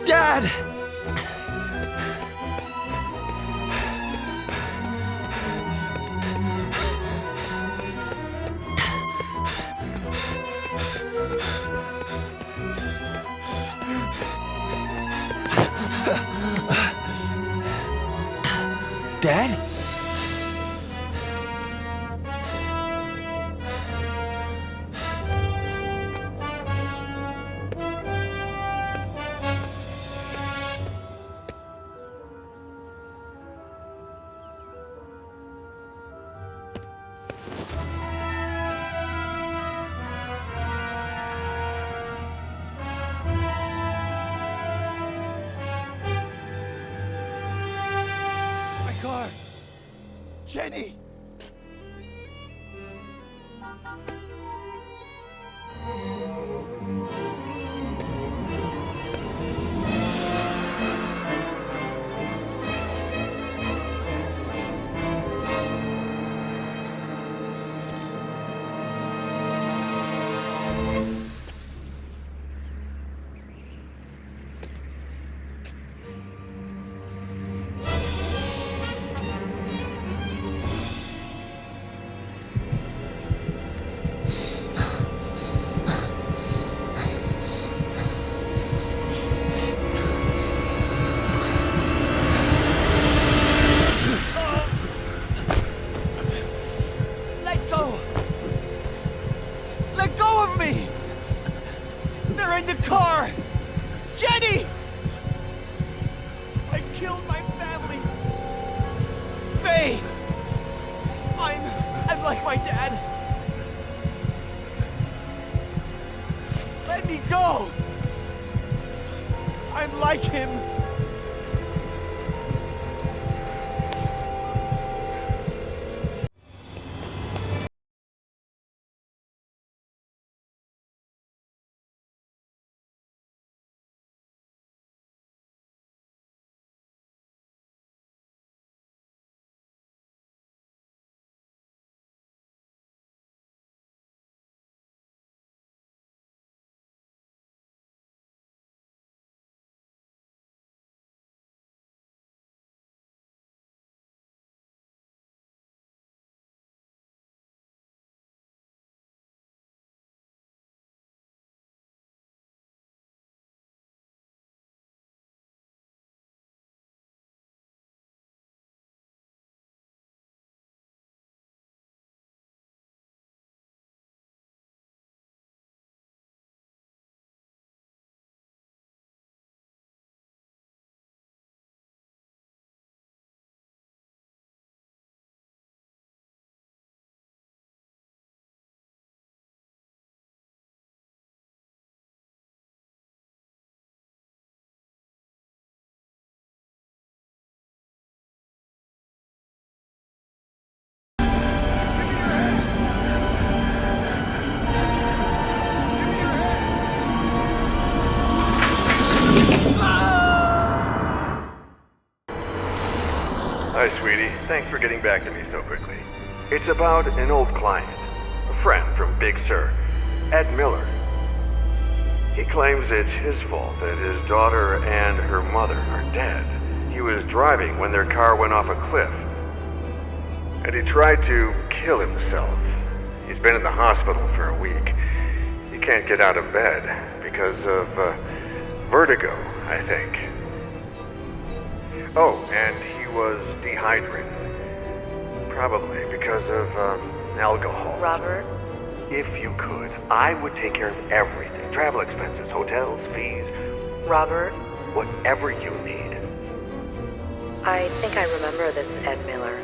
Dad! Dad? Car! Jenny! They're in the car! Jenny! I killed my family! Faye! I'm like my dad! Let me go! I'm like him! Hi, sweetie. Thanks for getting back to me so quickly. It's about an old client, a friend from Big Sur, Ed Miller. He claims it's his fault that his daughter and her mother are dead. He was driving when their car went off a cliff, and he tried to kill himself. He's been in the hospital for a week. He can't get out of bed because of vertigo, I think. Oh, and he was dehydrated. Probably because of alcohol. Robert? If you could, I would take care of everything. Travel expenses, hotels, fees. Robert? Whatever you need. I think I remember this Ed Miller.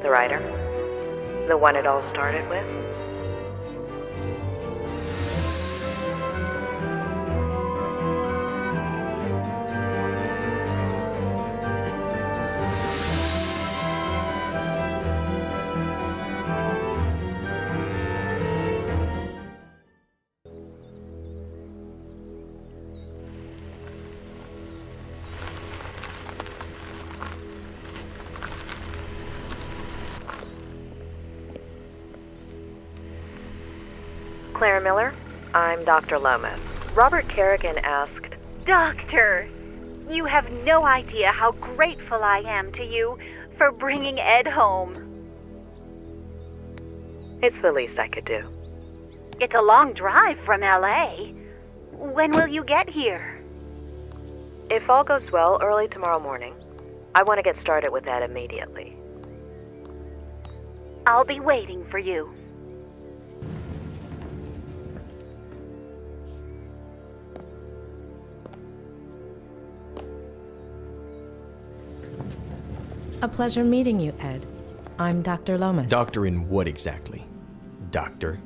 The writer? The one it all started with? Claire Miller, I'm Dr. Lomas. Robert Kerrigan asked, Doctor, you have no idea how grateful I am to you for bringing Ed home. It's the least I could do. It's a long drive from LA. When will you get here? If all goes well, early tomorrow morning. I want to get started with that immediately. I'll be waiting for you. A pleasure meeting you, Ed. I'm Dr. Lomas. Doctor in what exactly? Doctor?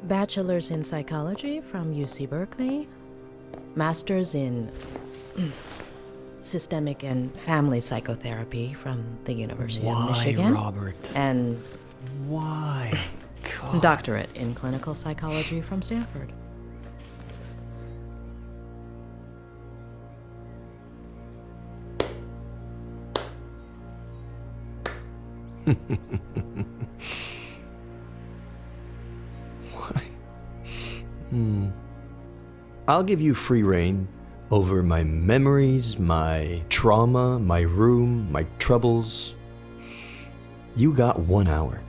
Bachelor's in psychology from UC Berkeley. Master's in systemic and family psychotherapy from the University of Michigan. Why, Robert? And Why? God. doctorate in clinical psychology from Stanford. Why? I'll give you free rein over my memories, my trauma, my room, my troubles. You got 1 hour.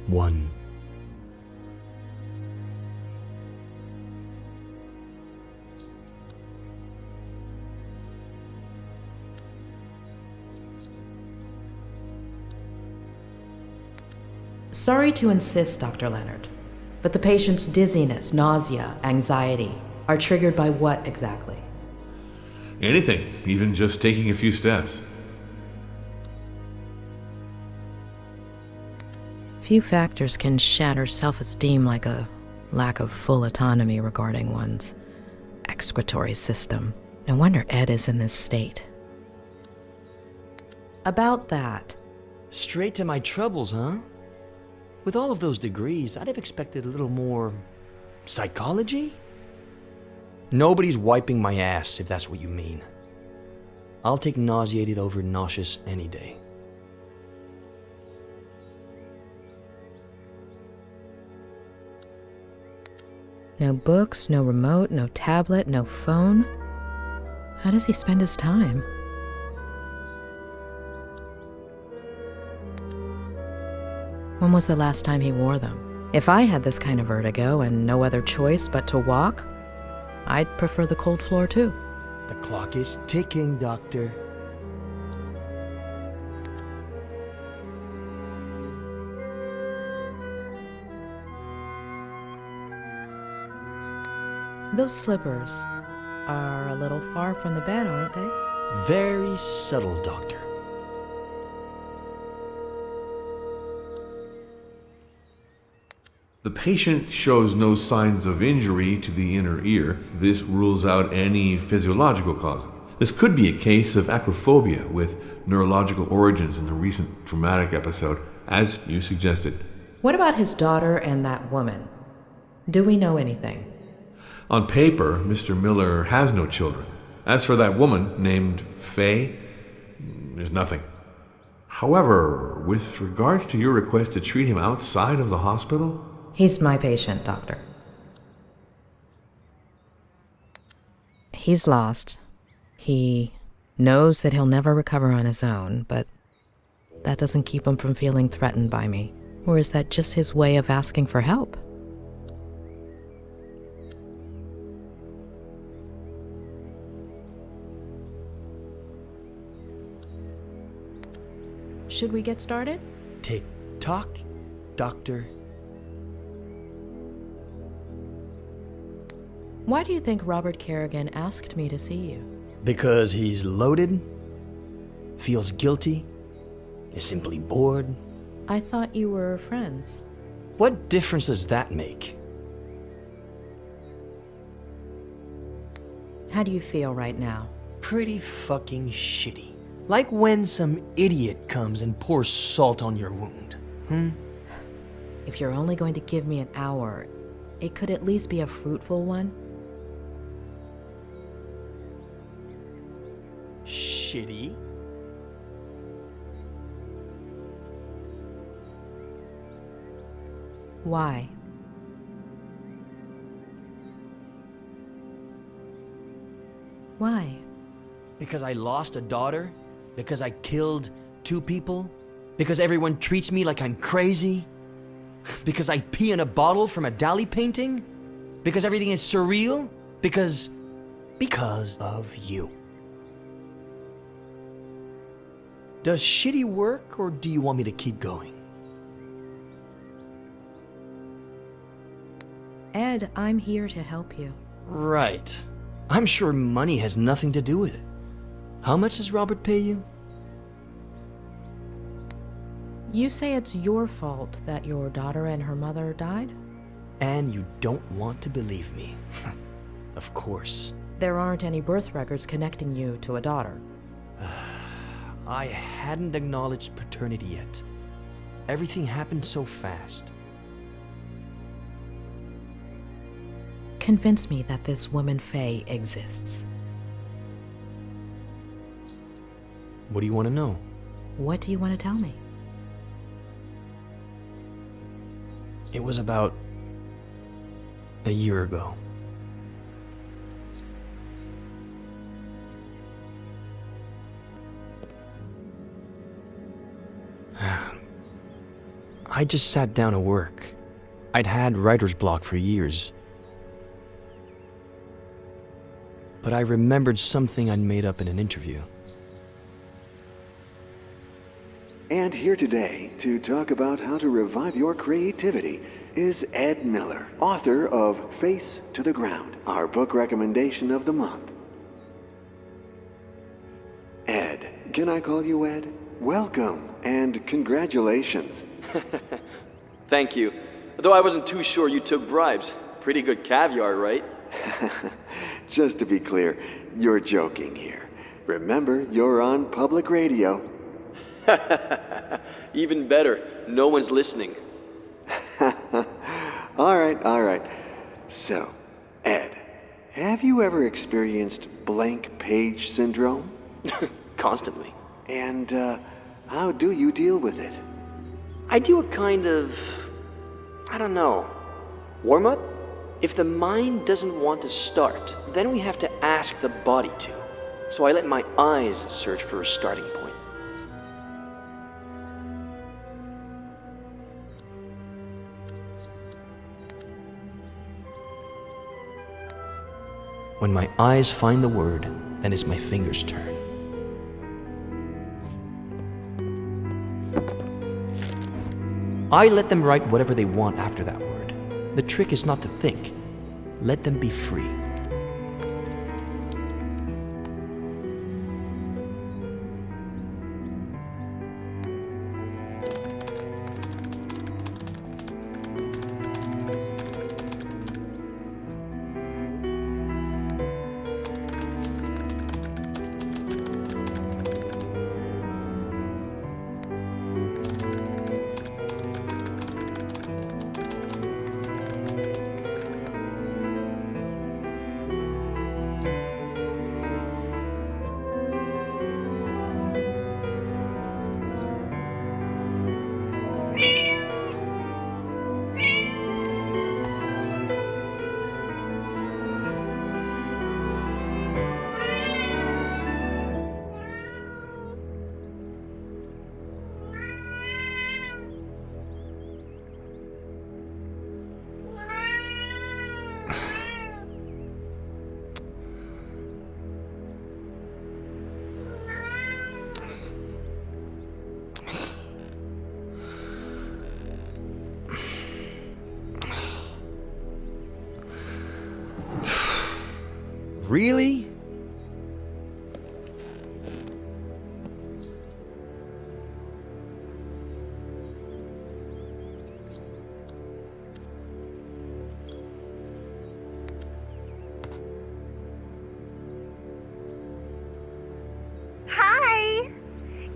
1. Sorry to insist, Dr. Leonard, but the patient's dizziness, nausea, anxiety are triggered by what exactly? Anything, even just taking a few steps. Few factors can shatter self-esteem like a lack of full autonomy regarding one's excretory system. No wonder Ed is in this state. About that, Straight to my troubles, huh? With all of those degrees, I'd have expected a little more psychology? Nobody's wiping my ass, if that's what you mean. I'll take nauseated over nauseous any day. no books, no remote, no tablet, no phone. How does he spend his time? When was the last time he wore them? If I had this kind of vertigo and no other choice but to walk, I'd prefer the cold floor too. The clock is ticking, Doctor. Those slippers are a little far from the bed, aren't they? Very subtle, Doctor. The patient shows no signs of injury to the inner ear. This rules out any physiological cause. This could be a case of acrophobia with neurological origins in the recent traumatic episode, as you suggested. What about his daughter and that woman? Do we know anything? On paper, Mr. Miller has no children. As for that woman named Faye, there's nothing. However, with regards to your request to treat him outside of the hospital, He's my patient, Doctor. He's lost. He knows that he'll never recover on his own, but that doesn't keep him from feeling threatened by me. Or is that just his way of asking for help? Should we get started? Tick-tock, Doctor. Why do you think Robert Kerrigan asked me to see you? Because he's loaded, feels guilty, is simply bored. I thought you were friends. What difference does that make? How do you feel right now? Pretty fucking shitty. Like when some idiot comes and pours salt on your wound. If you're only going to give me an hour, it could at least be a fruitful one. Shitty. Why? Why? Because I lost a daughter? Because I killed 2 people? Because everyone treats me like I'm crazy? Because I pee in a bottle from a Dali painting? Because everything is surreal? Because of you. Does shitty work, or do you want me to keep going? Ed, I'm here to help you. Right. I'm sure money has nothing to do with it. How much does Robert pay you? You say it's your fault that your daughter and her mother died? And you don't want to believe me. Of course. There aren't any birth records connecting you to a daughter. I hadn't acknowledged paternity yet. Everything happened so fast. Convince me that this woman Faye exists. What do you want to know? What do you want to tell me? It was about a year ago. I just sat down to work. I'd had writer's block for years. But I remembered something I'd made up in an interview. And here today to talk about how to revive your creativity is Ed Miller, author of Face to the Ground, our book recommendation of the month. Ed, can I call you Ed? Welcome and congratulations. Thank you. Though I wasn't too sure you took bribes. Pretty good caviar, right? Just to be clear, you're joking here. Remember, you're on public radio. Even better, no one's listening. All right. So, Ed, have you ever experienced blank page syndrome? Constantly. And how do you deal with it? I do a kind of, warm-up? If the mind doesn't want to start, then we have to ask the body to. So I let my eyes search for a starting point. When my eyes find the word, then it's my fingers' turn. I let them write whatever they want after that word. The trick is not to think. Let them be free. Really? Hi!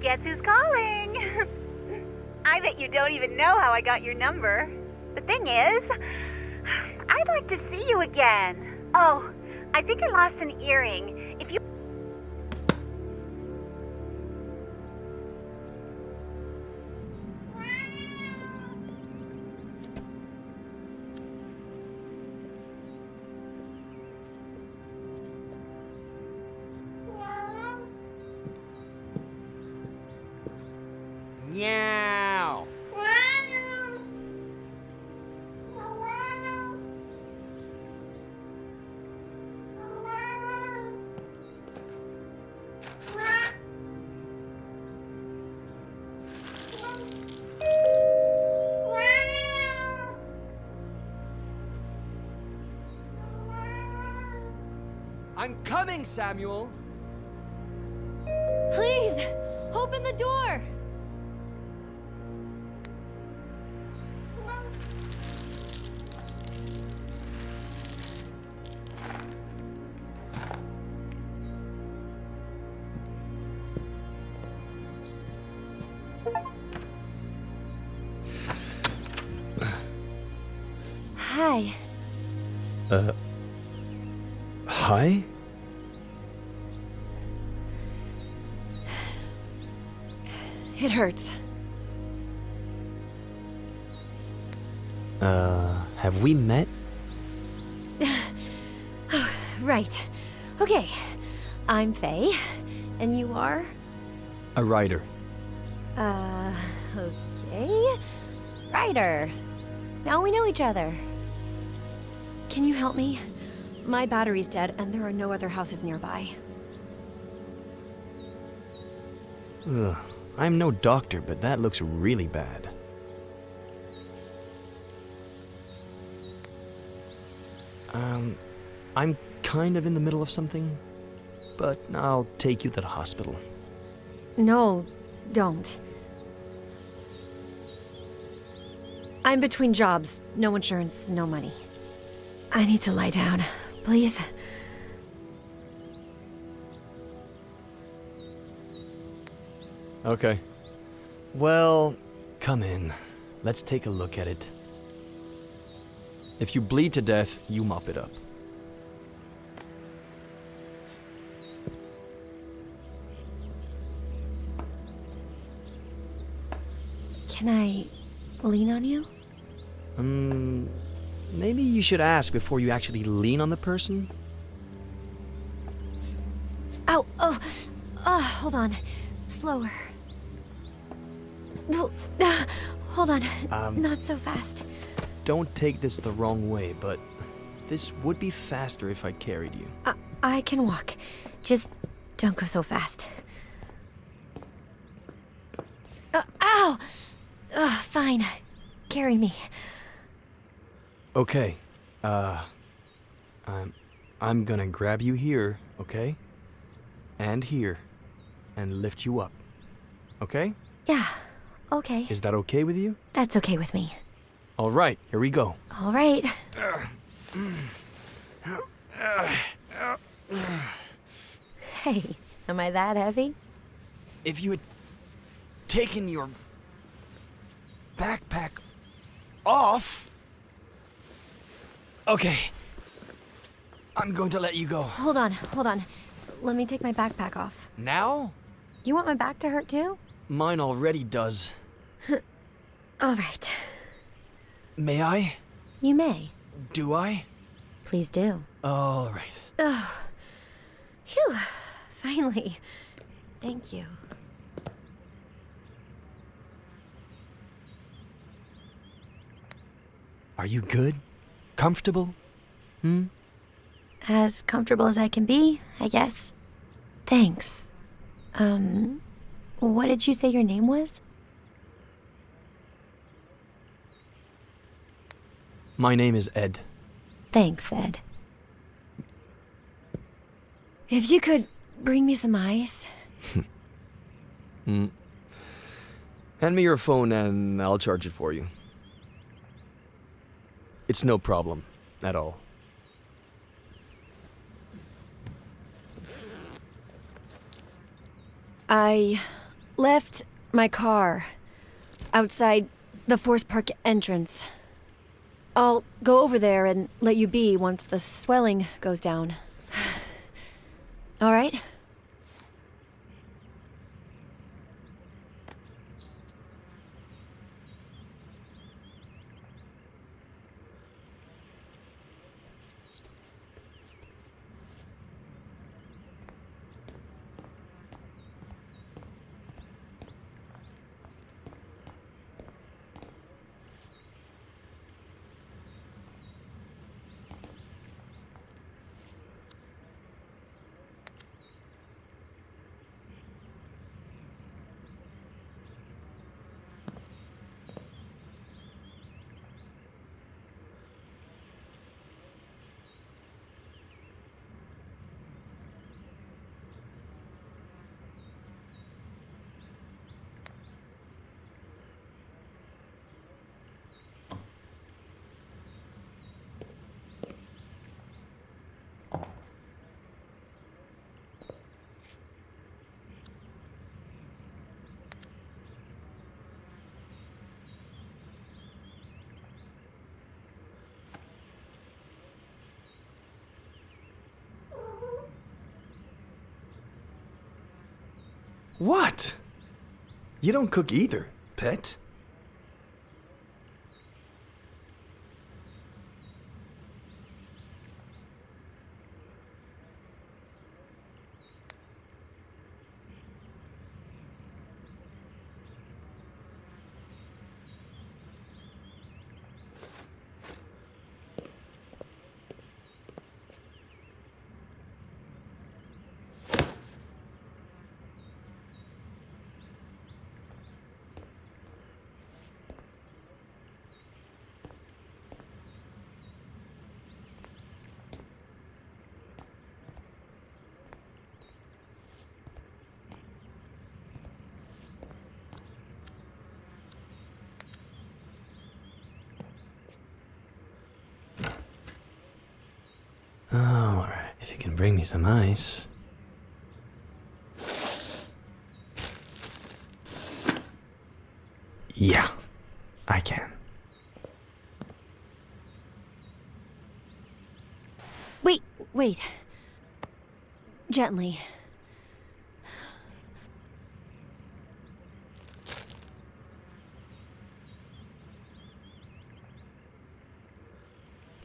Guess who's calling? I bet you don't even know how I got your number. The thing is, I'd I'd like to see you again. Oh, I think I lost an earring. If you... Meow. I'm coming, Samuel. Please, open the door! Hi. Hi? It hurts. Have we met? Oh, right. Okay. I'm Faye, and you are? A writer. Okay. Ryder. Now we know each other. Can you help me? My battery's dead, and there are no other houses nearby. Ugh. I'm no doctor, but that looks really bad. I'm kind of in the middle of something, but I'll take you to the hospital. No, don't. I'm between jobs. No insurance, no money. I need to lie down, please. Okay. Well, come in. Let's take a look at it. If you bleed to death, you mop it up. Can I lean on you? Maybe you should ask before you actually lean on the person? Ow! Oh! Hold on. Slower. Hold on. Not so fast. Don't take this the wrong way, but this would be faster if I carried you. I can walk. Just don't go so fast. Ow! Fine. Carry me. Okay. I'm gonna grab you here, okay? And here. And lift you up. Okay? Yeah, okay. Is that okay with you? That's okay with me. All right, here we go. All right. Hey, am I that heavy? If you had taken your backpack off... Okay. I'm going to let you go. Hold on. Let me take my backpack off. Now? You want my back to hurt too? Mine already does. All right. May I? You may. Do I? Please do. All right. Oh. Phew. Finally. Thank you. Are you good? Comfortable? As comfortable as I can be, I guess. Thanks. What did you say your name was? My name is Ed. Thanks, Ed. If you could bring me some ice. Hand me your phone and I'll charge it for you. It's no problem at all. I left my car outside the Forest Park entrance. I'll go over there and let you be once the swelling goes down. All right? What? You don't cook either, pet. Oh, all right. If you can bring me some ice. Yeah, I can. Wait. Gently.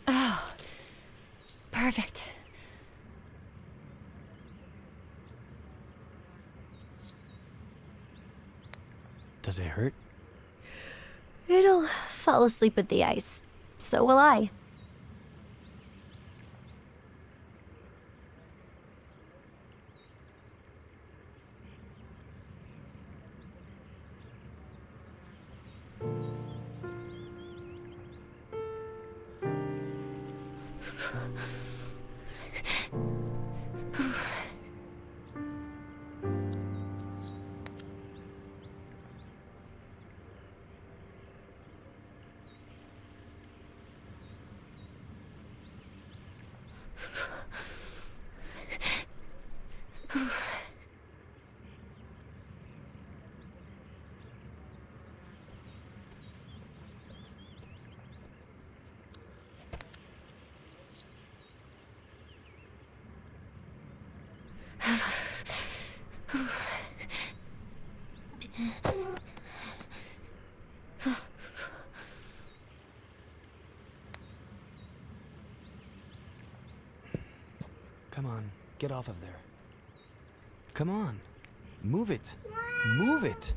Oh, perfect. Does it hurt? It'll fall asleep with the ice. So will I. Come on, get off of there. Come on, move it. Move it.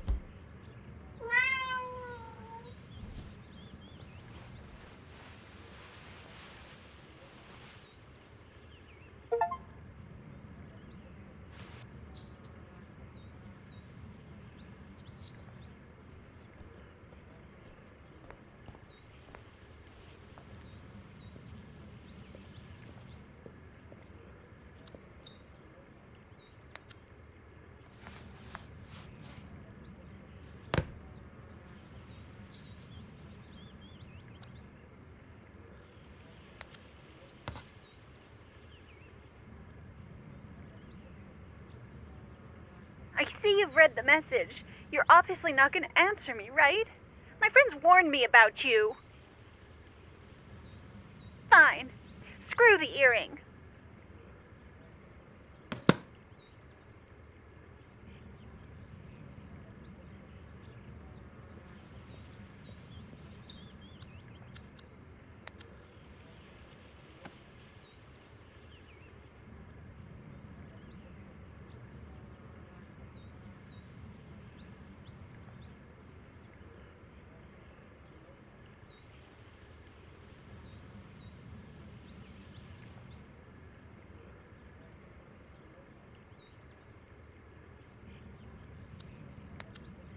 I see you've read the message. You're obviously not going to answer me, right? My friends warned me about you. fine. Screw the earring.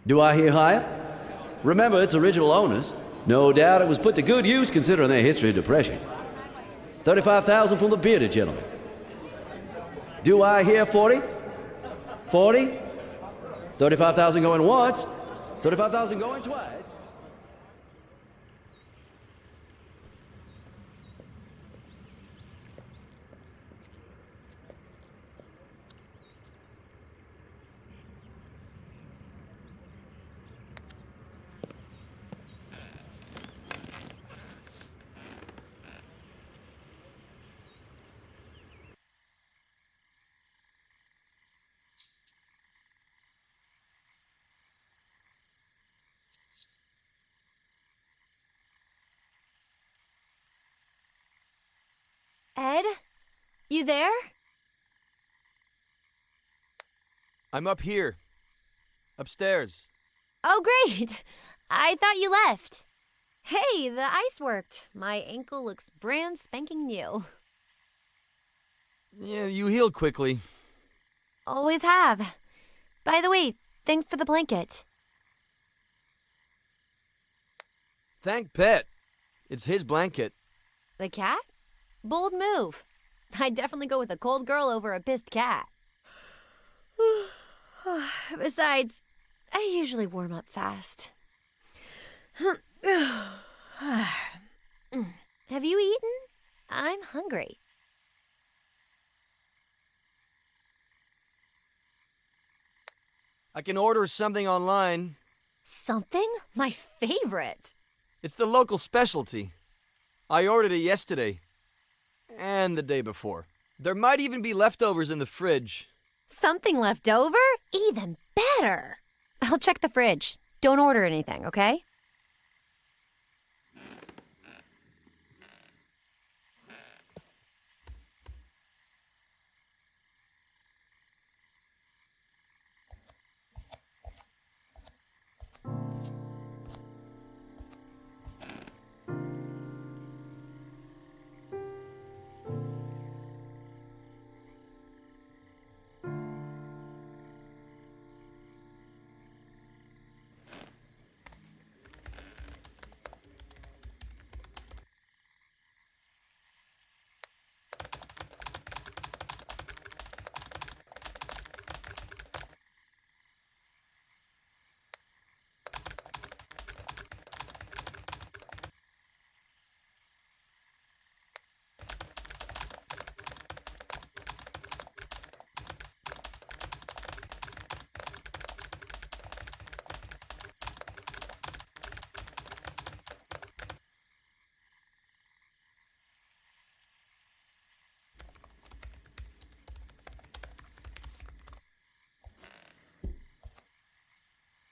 Do I hear higher? Remember, it's original owners. No doubt it was put to good use considering their history of depression. 35,000 from the bearded gentleman. Do I hear 40? 40? 35,000 going once, 35,000 going twice. Ed? You there? I'm up here. Upstairs. Oh, great! I thought you left. Hey, the ice worked. My ankle looks brand spanking new. Yeah, you healed quickly. Always have. By the way, thanks for the blanket. Thank Pet. It's his blanket. The cat? Bold move. I'd definitely go with a cold girl over a pissed cat. Besides, I usually warm up fast. Have you eaten? I'm hungry. I can order something online. Something? My favorite. It's the local specialty. I ordered it yesterday. And the day before. There might even be leftovers in the fridge. Something left over? Even better. I'll check the fridge. Don't order anything, okay?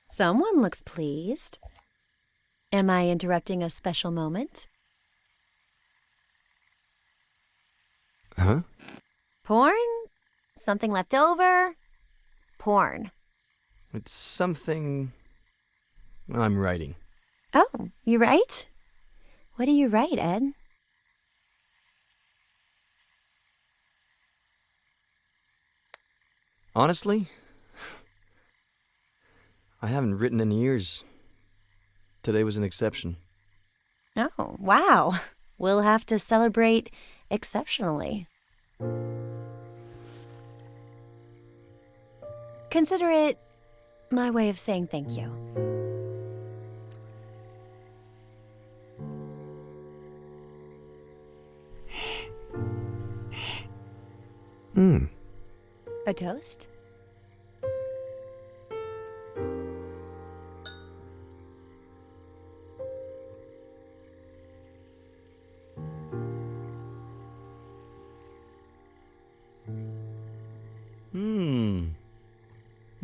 Someone looks pleased. Am I interrupting a special moment? Huh? Porn? Something left over? Porn. It's something I'm writing. Oh, you write? What do you write, Ed? Honestly, I haven't written in years. Today was an exception. Oh, wow. We'll have to celebrate exceptionally. Consider it my way of saying thank you. A toast?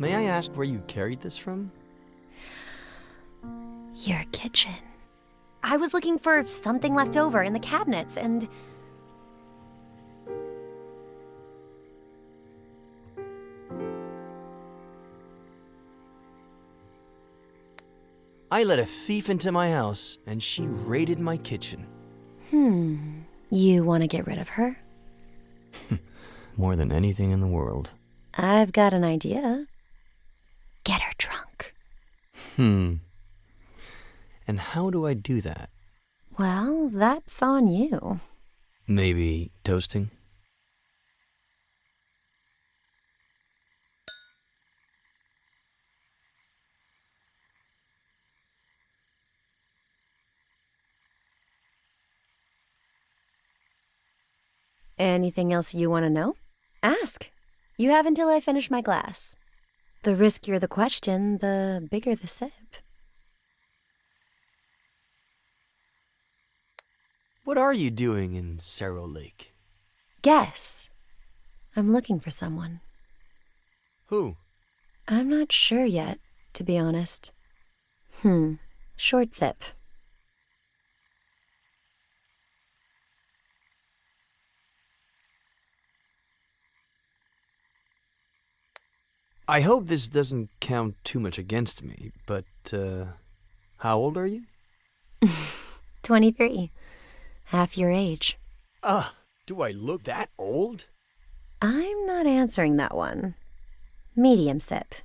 May I ask where you carried this from? Your kitchen. I was looking for something left over in the cabinets, and... I let a thief into my house, and she raided my kitchen. You want to get rid of her? More than anything in the world. I've got an idea. Get her drunk. And how do I do that? Well, that's on you. Maybe toasting? Anything else you want to know? Ask. You have until I finish my glass. The riskier the question, the bigger the sip. What are you doing in Cerro Lake? Guess. I'm looking for someone. Who? I'm not sure yet, to be honest. Short sip. I hope this doesn't count too much against me, but, how old are you? 23. Half your age. Do I look that old? I'm not answering that one. Medium sip.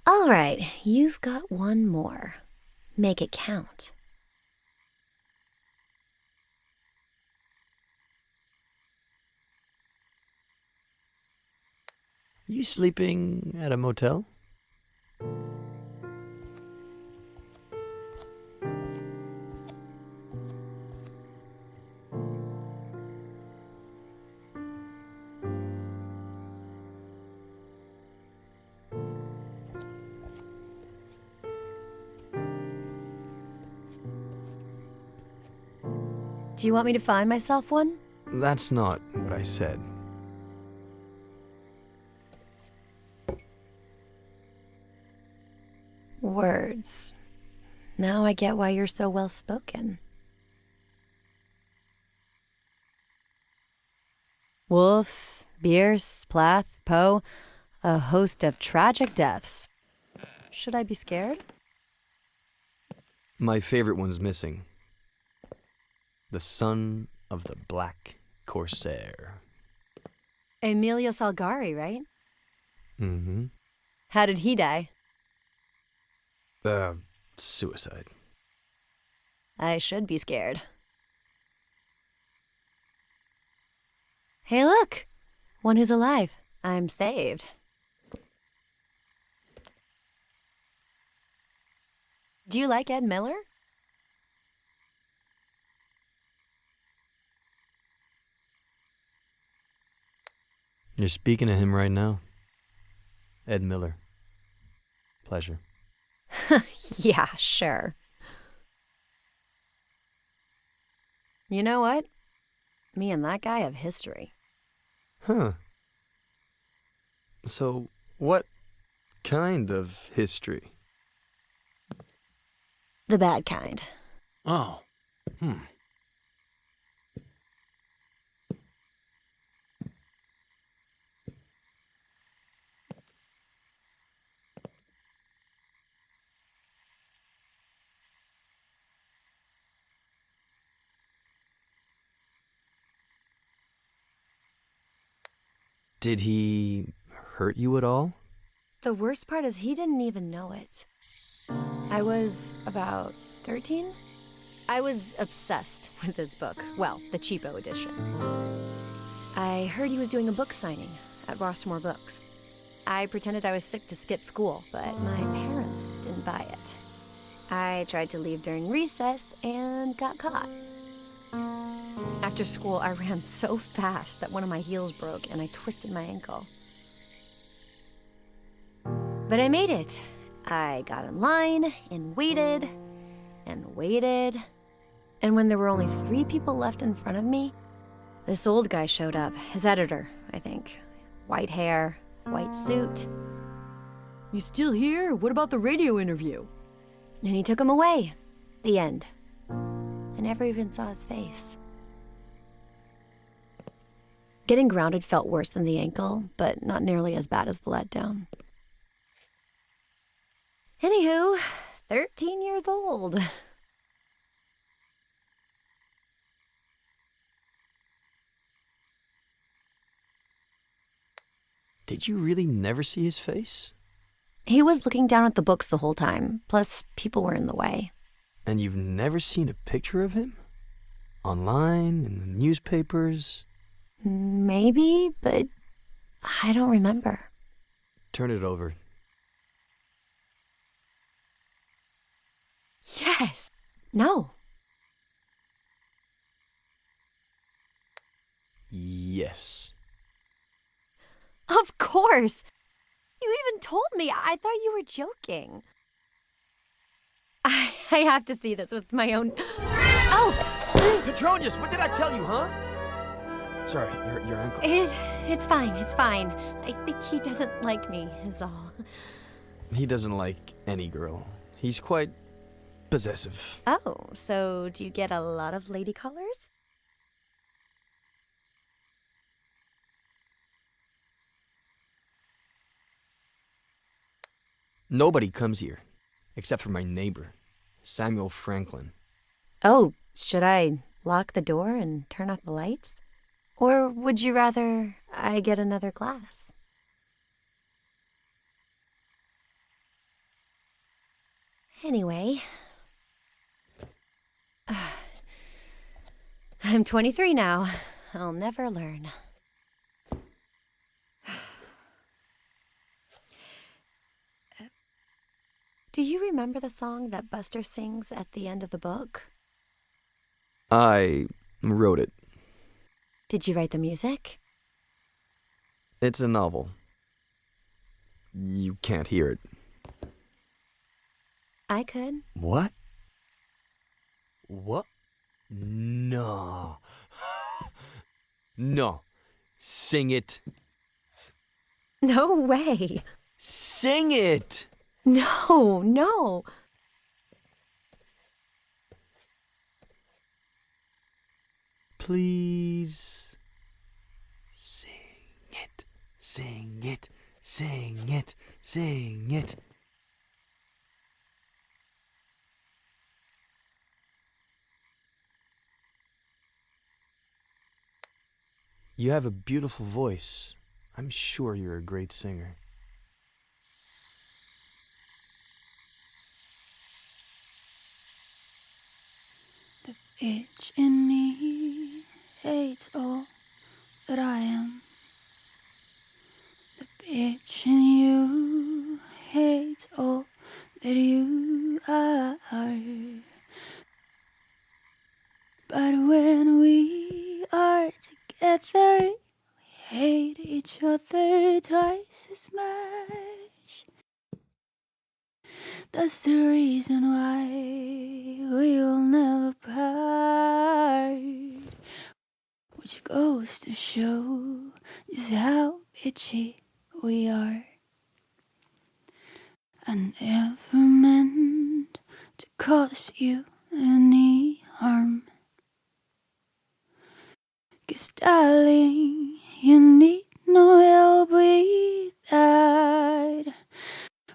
All right, you've got one more. Make it count. You sleeping at a motel? Do you want me to find myself one? That's not what I said. Words. Now I get why you're so well spoken. Wolf, Bierce, Plath, Poe, a host of tragic deaths. Should I be scared? My favorite one's missing. The son of the Black Corsair. Emilio Salgari, right? Mm-hmm. How did he die? Suicide. I should be scared. Hey, look! One who's alive. I'm saved. Do you like Ed Miller? You're speaking to him right now. Ed Miller. Pleasure. Yeah, sure. You know what? Me and that guy have history. Huh. So, what kind of history? The bad kind. Oh. Did he hurt you at all? The worst part is he didn't even know it. I was about 13. I was obsessed with this book. Well, the cheapo edition. I heard he was doing a book signing at Rossmore Books. I pretended I was sick to skip school, but my parents didn't buy it. I tried to leave during recess and got caught. After school, I ran so fast that one of my heels broke and I twisted my ankle. But I made it. I got in line and waited and waited. And when there were only 3 people left in front of me, This old guy showed up, his editor, I think. White hair, white suit. You still here? What about the radio interview? And he took him away. The end. I never even saw his face. Getting grounded felt worse than the ankle, but not nearly as bad as the letdown. Anywho, 13 years old. Did you really never see his face? He was looking down at the books the whole time, plus people were in the way. And you've never seen a picture of him? Online, in the newspapers? Maybe, but I don't remember. Turn it over. Yes! No. Yes. Of course! You even told me. I thought you were joking. I have to see this with my own... Oh! Petronius, what did I tell you, huh? Sorry, your ankle. It's fine, it's fine. I think he doesn't like me, is all. He doesn't like any girl. He's quite possessive. Oh, so do you get a lot of lady callers? Nobody comes here, except for my neighbor, Samuel Franklin. Oh, should I lock the door and turn off the lights? Or would you rather I get another glass? Anyway, I'm 23 now. I'll never learn. Do you remember the song that Buster sings at the end of the book? I wrote it. Did you write the music? It's a novel. You can't hear it. I could. What? What? No. No. Sing it. No way. Sing it! No. Please. Sing it. Sing it. Sing it. Sing it. You have a beautiful voice. I'm sure you're a great singer. The bitch in me hates all that I am. The bitch in you hates all that you are. But when we are together, we hate each other twice as much. That's the reason why we will never part. Which goes to show just how bitchy we are. I never meant to cause you any harm. 'Cause darling, you need no help with that.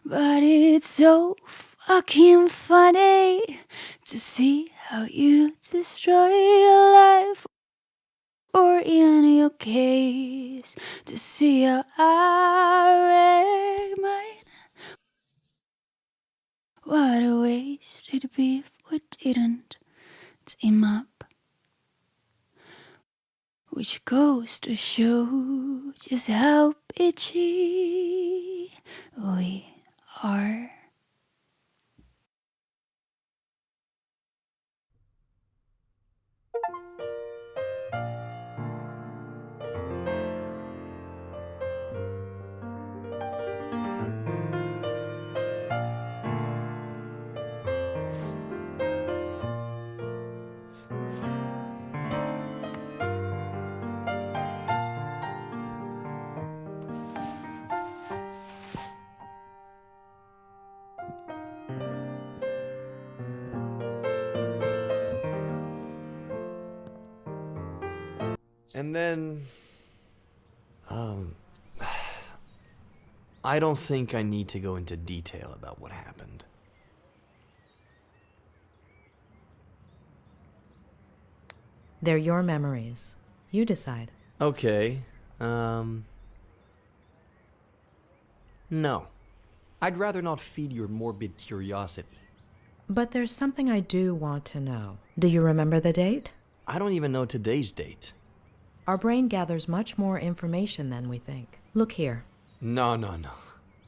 But it's so fucking funny to see how you destroy your life. Or in your case, to see how I wreck mine. What a waste it'd be if we didn't team up. Which goes to show just how bitchy we are. And then... I don't think I need to go into detail about what happened. They're your memories. You decide. Okay, no. I'd rather not feed your morbid curiosity. But there's something I do want to know. Do you remember the date? I don't even know today's date. Our brain gathers much more information than we think. Look here. No.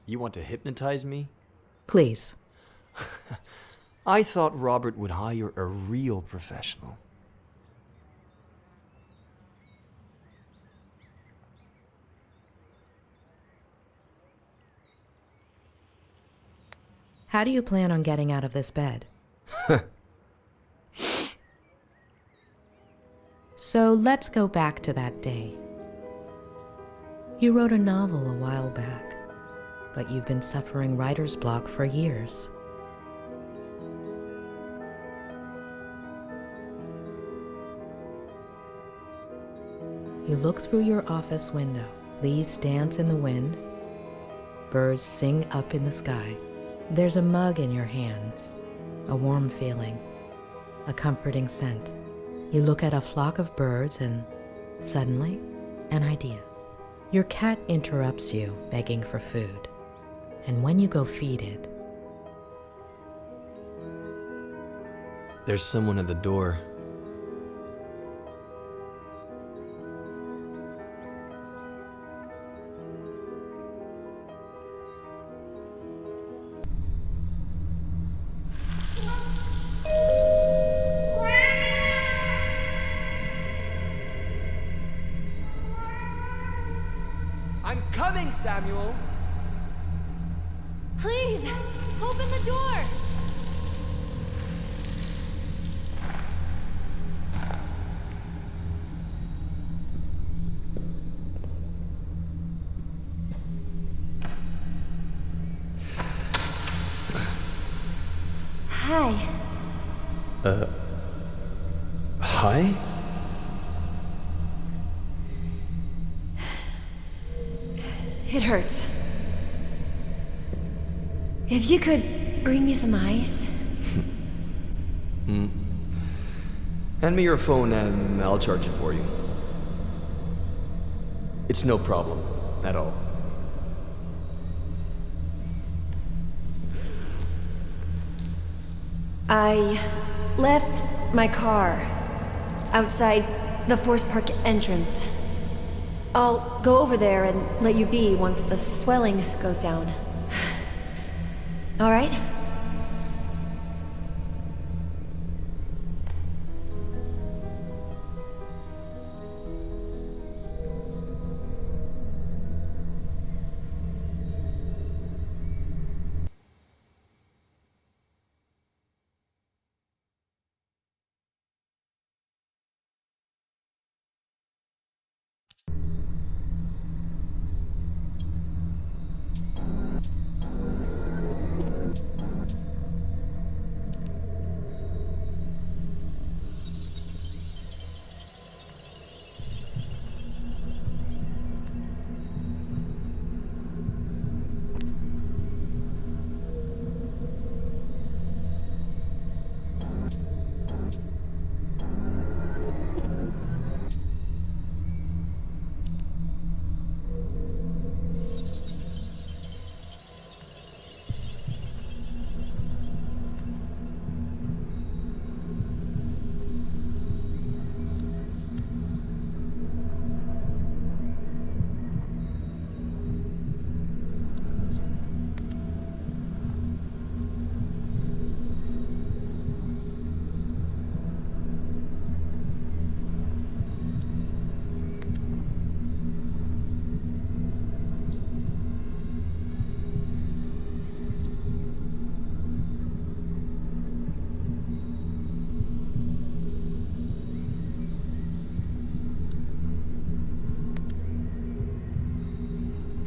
You want to hypnotize me? Please. I thought Robert would hire a real professional. How do you plan on getting out of this bed? So let's go back to that day. You wrote a novel a while back, but you've been suffering writer's block for years. You look through your office window. Leaves dance in the wind. Birds sing up in the sky. There's a mug in your hands, a warm feeling, a comforting scent. You look at a flock of birds and suddenly, an idea. Your cat interrupts you, begging for food. And when you go feed it, There's someone at the door. I'm coming, Samuel! Please, open the door! Hi. Hi? It hurts. If you could bring me some ice. Hand me your phone and I'll charge it for you. It's no problem at all. I left my car outside the Forest Park entrance. I'll go over there and let you be once the swelling goes down. All right?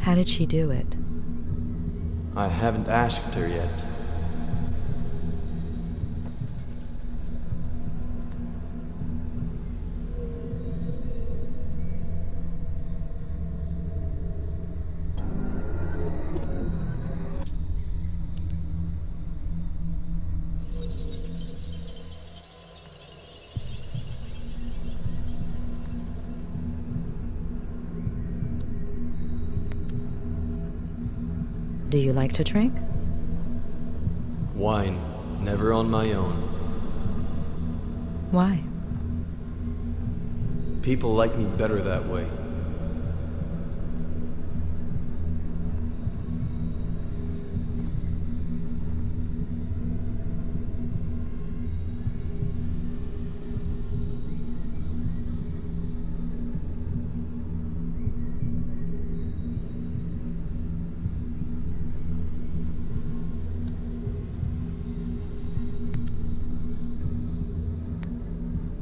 how did she do it? I haven't asked her yet. Do you like to drink? Wine, never on my own. Why? People like me better that way.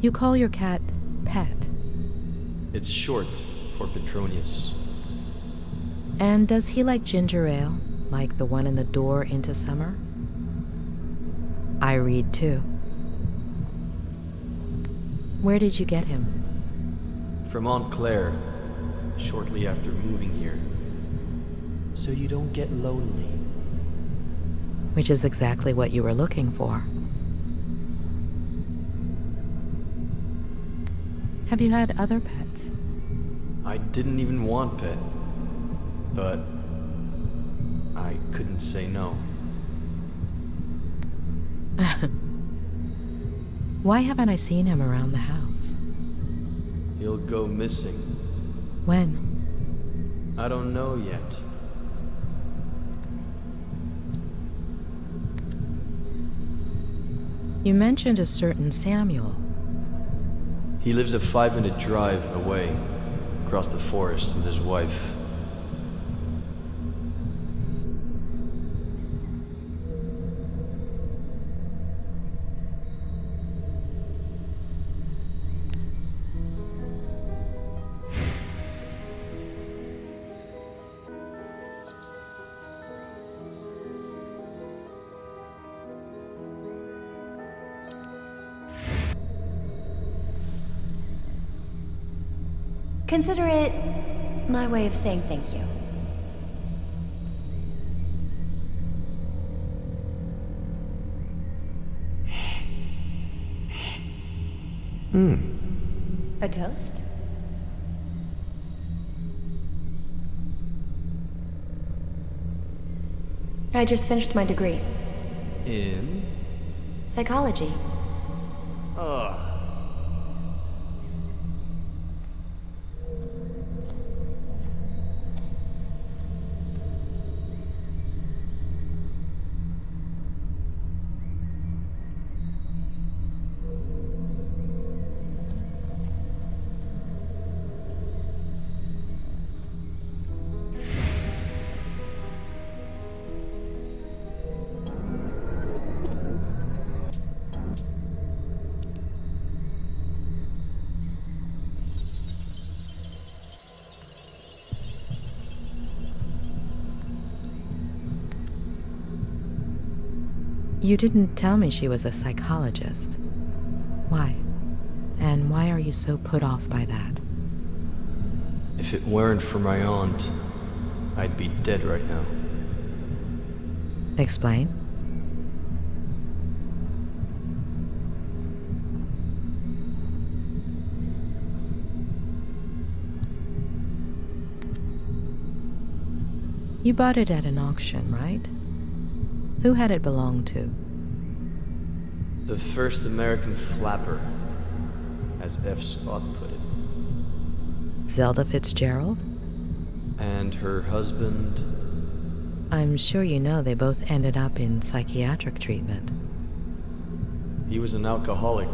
You call your cat Pet. It's short for Petronius. And does he like ginger ale, like the one in the door into summer? I read too. Where did you get him? From Aunt Claire, shortly after moving here. So you don't get lonely. Which is exactly what you were looking for. Have you had other pets? I didn't even want Pet, but I couldn't say no. Why haven't I seen him around the house? He'll go missing. When? I don't know yet. You mentioned a certain Samuel. He lives a 5-minute drive away, across the forest with his wife. Consider it my way of saying thank you. A toast? I just finished my degree. In? Psychology. Ugh. You didn't tell me she was a psychologist. Why? And why are you so put off by that? If it weren't for my aunt, I'd be dead right now. Explain. You bought it at an auction, right? Who had it belong to? The first American flapper, as F. Scott put it. Zelda Fitzgerald? And her husband... I'm sure you know they both ended up in psychiatric treatment. He was an alcoholic,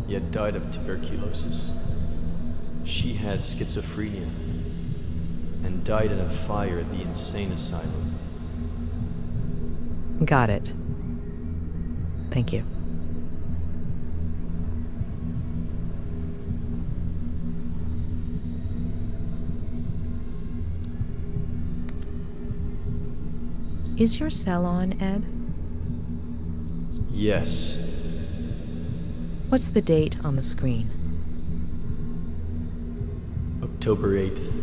yet died of tuberculosis. She had schizophrenia, and died in a fire at the insane asylum. Got it. Thank you. Is your cell on, Ed? Yes. What's the date on the screen? October 8th.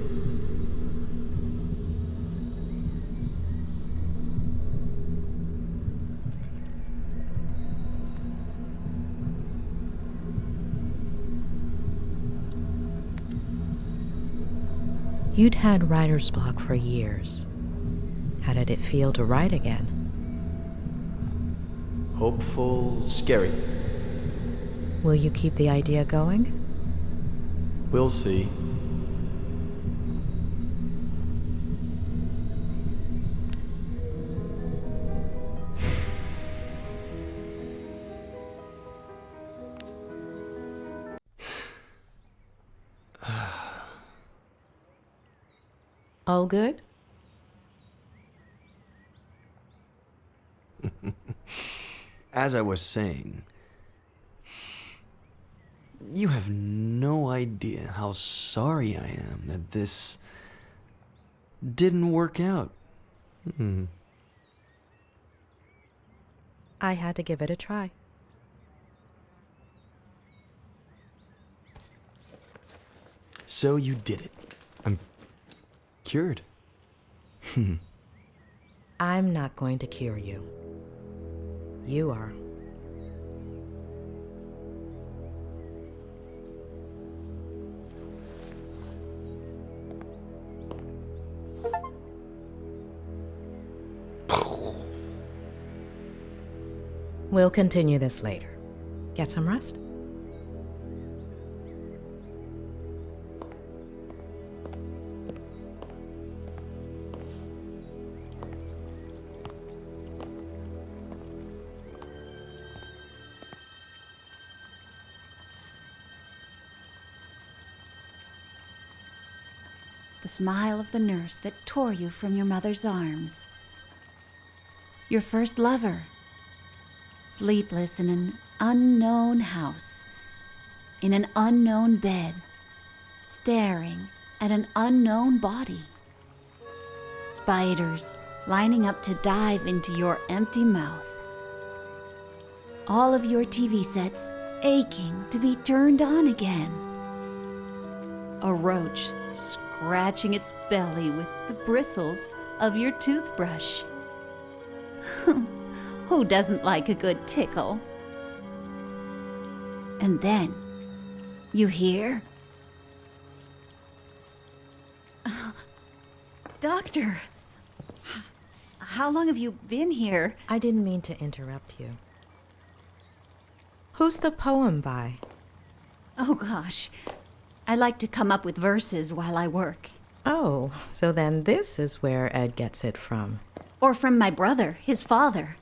You'd had writer's block for years. How did it feel to write again? Hopeful, scary. Will you keep the idea going? We'll see. All good? As I was saying, you have no idea how sorry I am that this didn't work out. I had to give it a try. So you did it. I'm cured. I'm not going to cure you. You are. We'll continue this later. Get some rest? The smile of the nurse that tore you from your mother's arms. Your first lover, sleepless in an unknown house, in an unknown bed, staring at an unknown body. Spiders lining up to dive into your empty mouth. All of your TV sets aching to be turned on again. A roach scratching its belly with the bristles of your toothbrush. Who doesn't like a good tickle? And then, you hear? Doctor, how long have you been here? I didn't mean to interrupt you. Who's the poem by? Oh gosh, I like to come up with verses while I work. Oh, so then this is where Ed gets it from. Or from my brother, his father.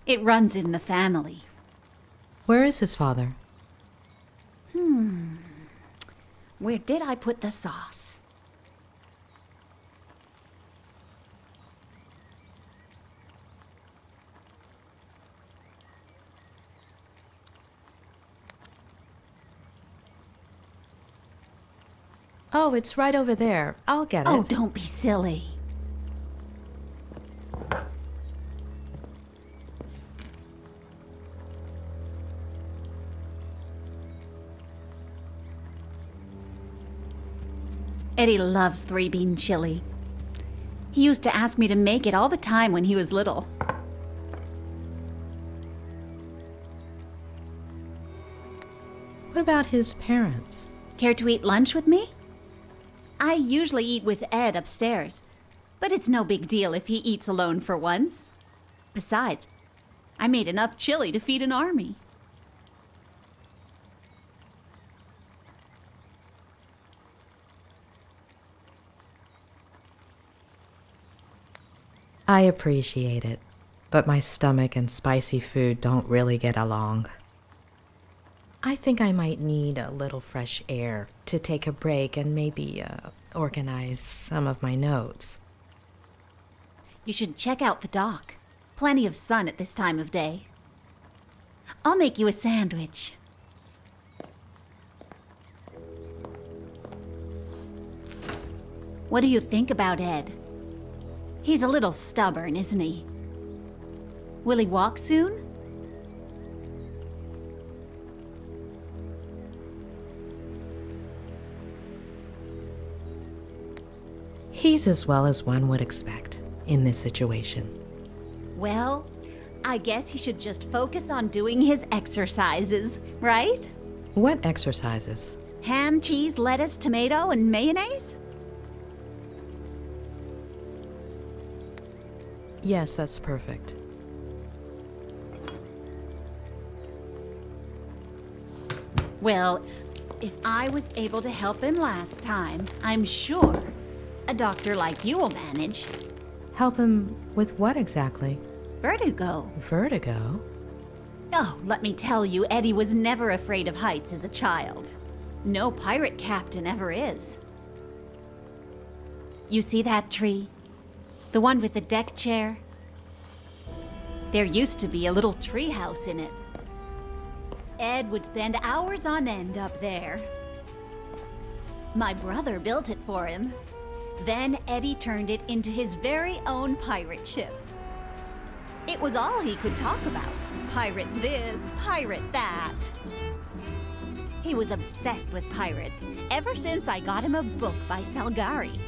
It runs in the family. Where is his father? Where did I put the sauce? Oh, it's right over there. I'll get it. Oh, don't be silly. Eddie loves three-bean chili. He used to ask me to make it all the time when he was little. What about his parents? Care to eat lunch with me? I usually eat with Ed upstairs, but it's no big deal if he eats alone for once. Besides, I made enough chili to feed an army. I appreciate it, but my stomach and spicy food don't really get along. I think I might need a little fresh air to take a break and maybe organize some of my notes. You should check out the dock. Plenty of sun at this time of day. I'll make you a sandwich. What do you think about Ed? He's a little stubborn, isn't he? Will he walk soon? He's as well as one would expect in this situation. Well, I guess he should just focus on doing his exercises, right? What exercises? Ham, cheese, lettuce, tomato, and mayonnaise? Yes, that's perfect. Well, if I was able to help him last time, I'm sure a doctor like you will manage. Help him with what exactly? Vertigo. Vertigo? Oh, let me tell you, Eddie was never afraid of heights as a child. No pirate captain ever is. You see that tree? The one with the deck chair? There used to be a little tree house in it. Ed would spend hours on end up there. My brother built it for him. Then Eddie turned it into his very own pirate ship. It was all he could talk about. Pirate this, pirate that. He was obsessed with pirates ever since I got him a book by Salgari.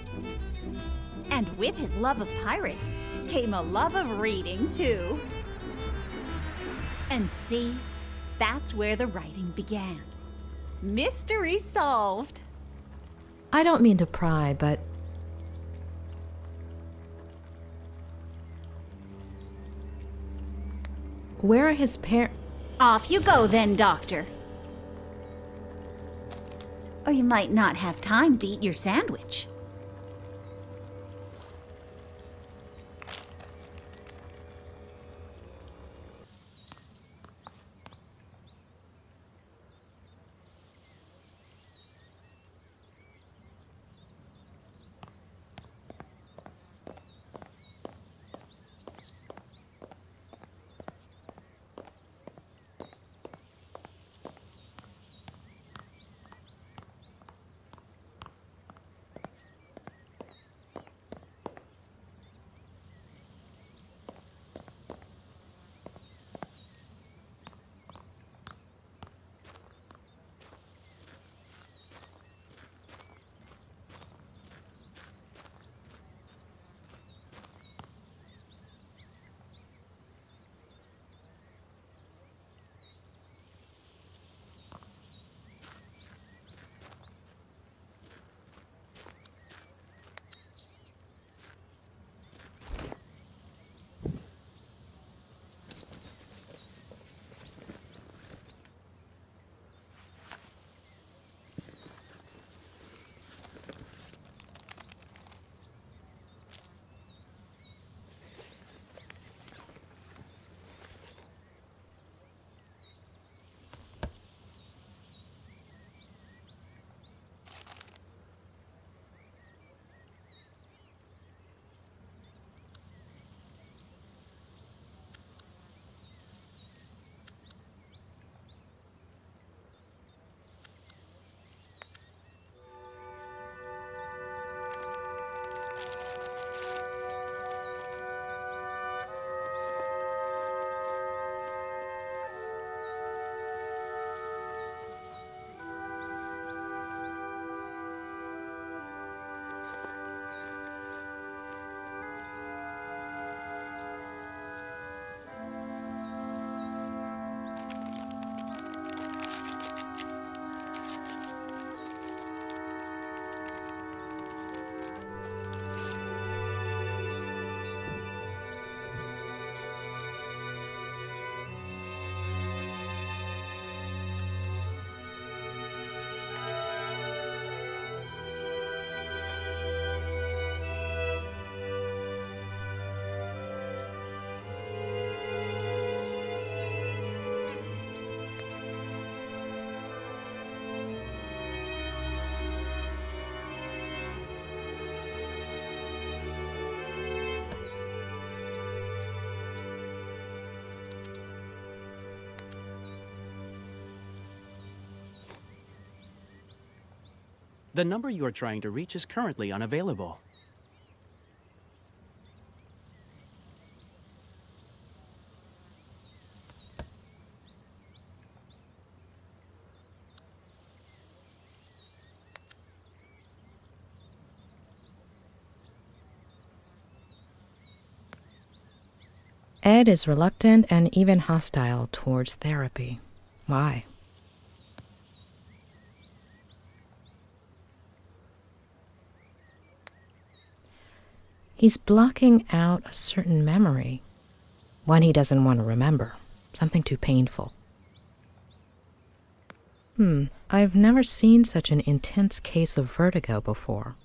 And with his love of pirates came a love of reading, too. And see, that's where the writing began. Mystery solved. I don't mean to pry, but... where are his parents? Off you go then, Doctor. Or you might not have time to eat your sandwich. The number you are trying to reach is currently unavailable. Ed is reluctant and even hostile towards therapy. Why? He's blocking out a certain memory. One he doesn't want to remember. Something too painful. I've never seen such an intense case of vertigo before.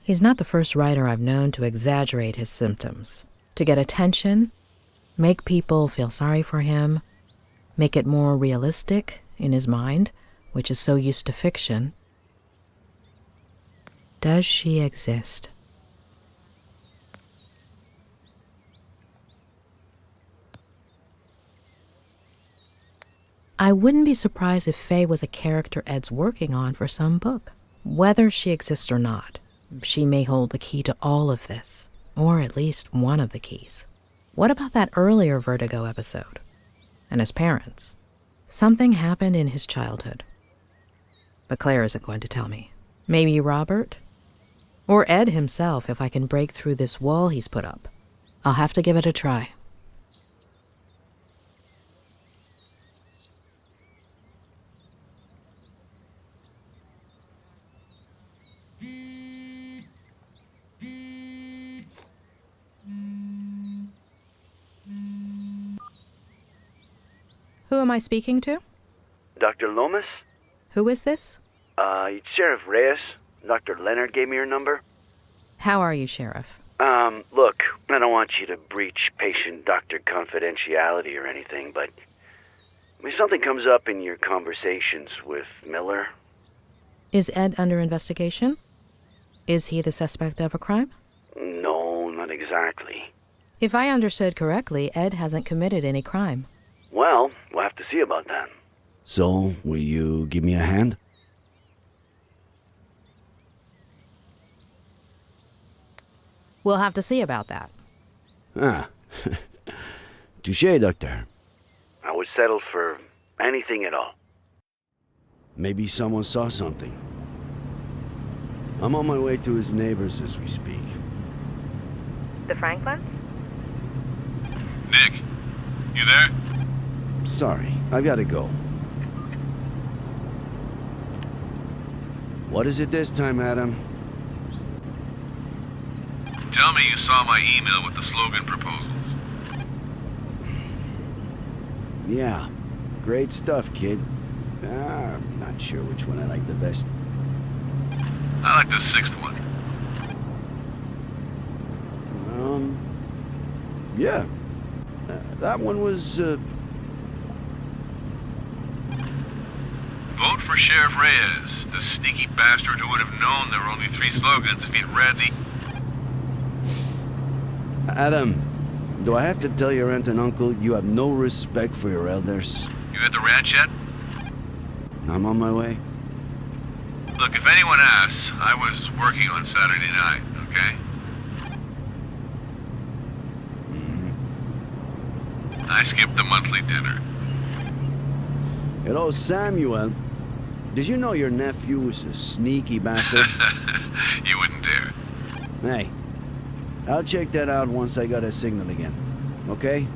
He's not the first writer I've known to exaggerate his symptoms, to get attention, make people feel sorry for him, make it more realistic in his mind, which is so used to fiction. Does she exist? I wouldn't be surprised if Faye was a character Ed's working on for some book. Whether she exists or not, she may hold the key to all of this, or at least one of the keys. What about that earlier Vertigo episode? And his parents? Something happened in his childhood. But Claire isn't going to tell me. Maybe Robert? Or Ed himself, if I can break through this wall he's put up. I'll have to give it a try. Who am I speaking to? Dr. Lomas? Who is this? It's Sheriff Reyes. Dr. Leonard gave me your number. How are you, Sheriff? Look, I don't want you to breach patient-doctor confidentiality or anything, but if something comes up in your conversations with Miller... Is Ed under investigation? Is he the suspect of a crime? No, not exactly. If I understood correctly, Ed hasn't committed any crime. Well, we'll have to see about that. So, will you give me a hand? We'll have to see about that. Ah. Touché, Doctor. I would settle for anything at all. Maybe someone saw something. I'm on my way to his neighbors as we speak. The Franklins? Nick, you there? Sorry, I gotta go. What is it this time, Adam? Tell me you saw my email with the slogan proposals. Yeah, great stuff, kid. I'm not sure which one I like the best. I like the sixth one. Yeah. That one was, Vote for Sheriff Reyes, the sneaky bastard who would have known there were only 3 slogans if he'd read the... Adam, do I have to tell your aunt and uncle you have no respect for your elders? You at the ranch yet? I'm on my way. Look, if anyone asks, I was working on Saturday night, okay? I skipped the monthly dinner. Hello, Samuel. Did you know your nephew is a sneaky bastard? You wouldn't dare. Hey, I'll check that out once I got a signal again. Okay?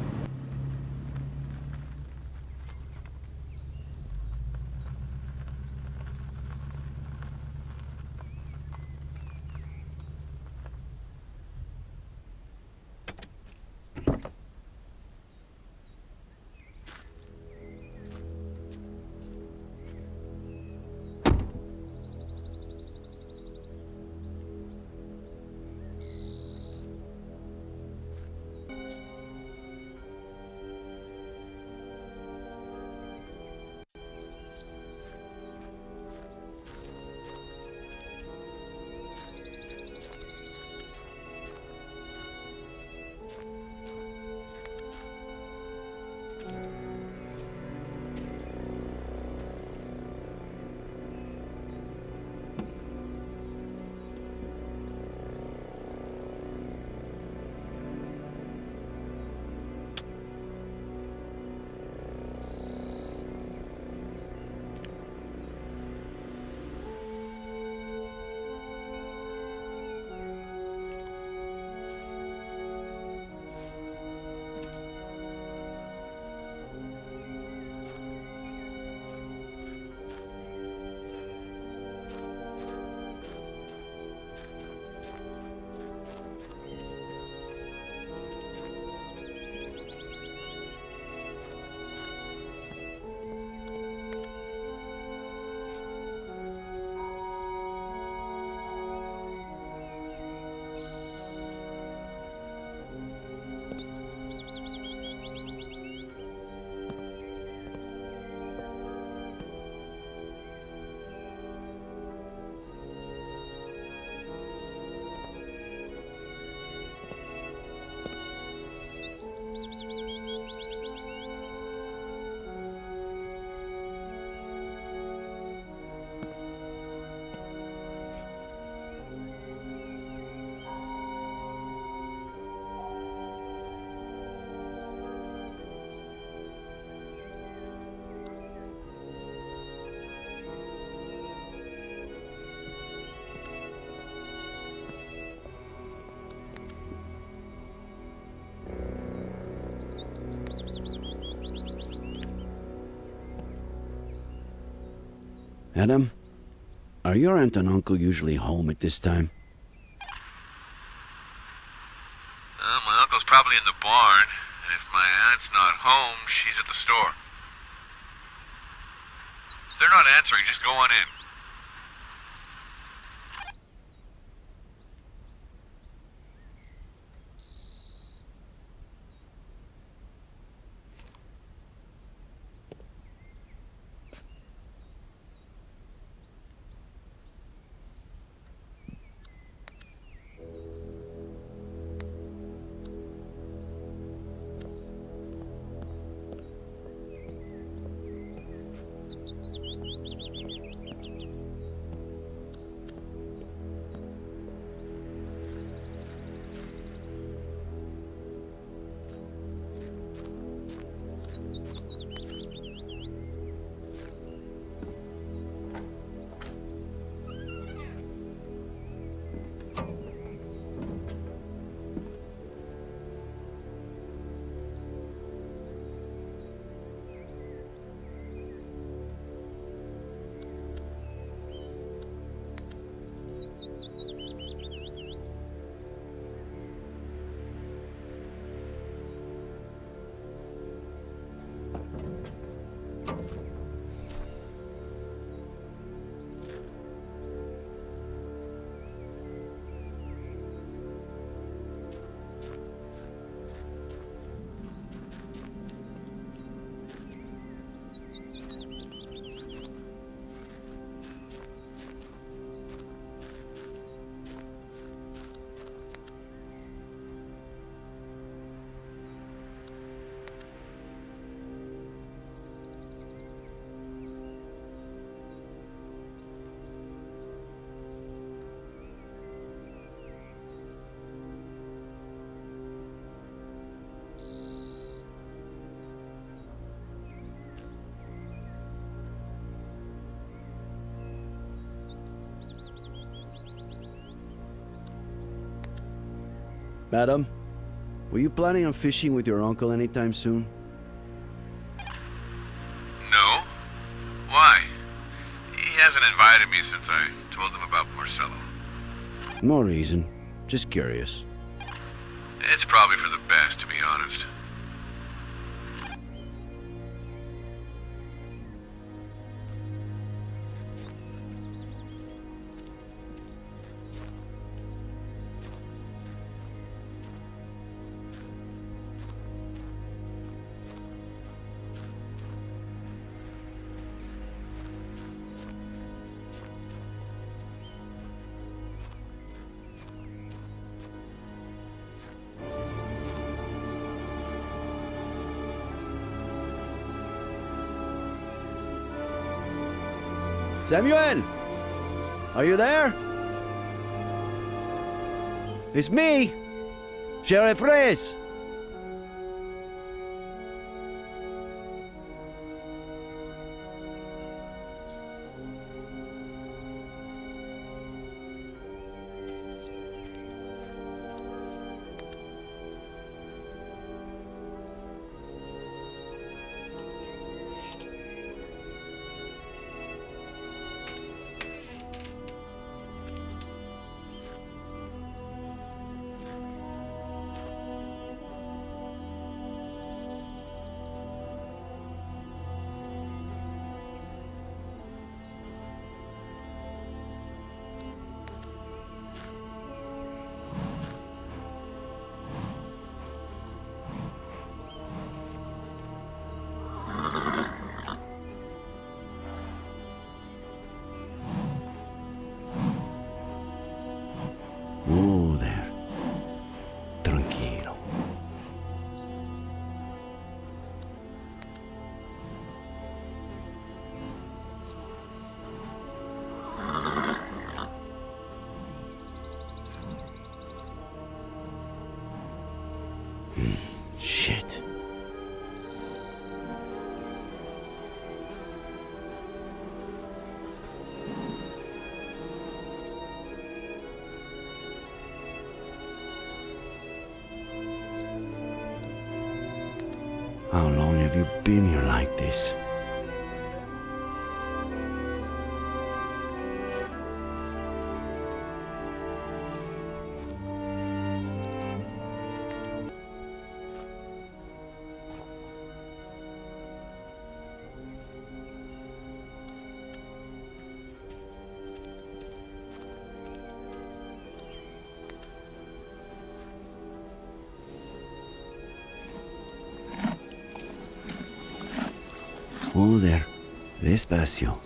Adam, are your aunt and uncle usually home at this time? My uncle's probably in the barn, and if my aunt's not home, she's at the store. If they're not answering, just go on in. Madam, were you planning on fishing with your uncle anytime soon? No. Why? He hasn't invited me since I told him about Marcello. No reason. Just curious. It's probably for the best, to be honest. Samuel! Are you there? It's me, Sheriff Reyes. Oh, there. Tranquilo. Shit. How long have you been here like this? Joder, despacio.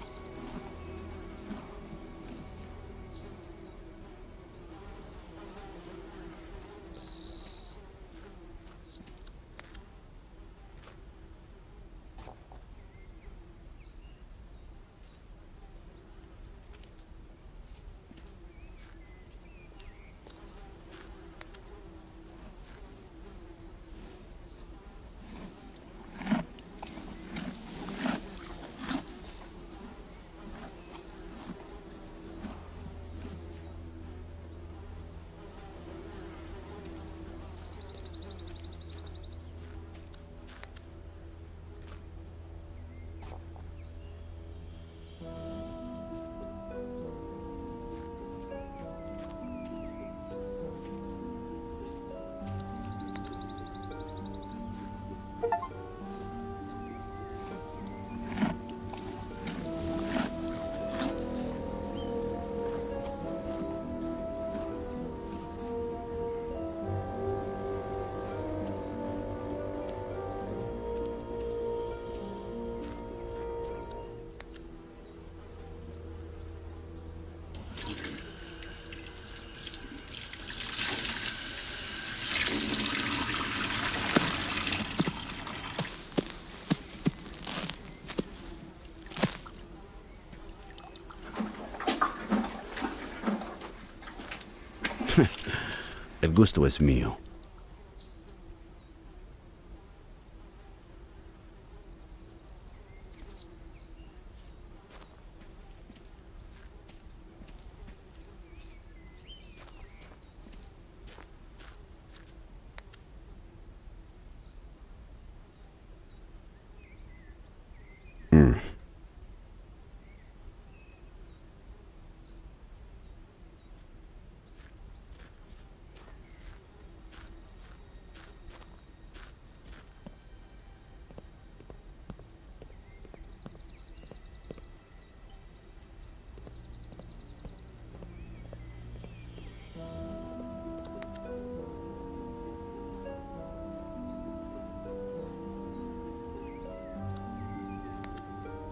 El gusto es mío.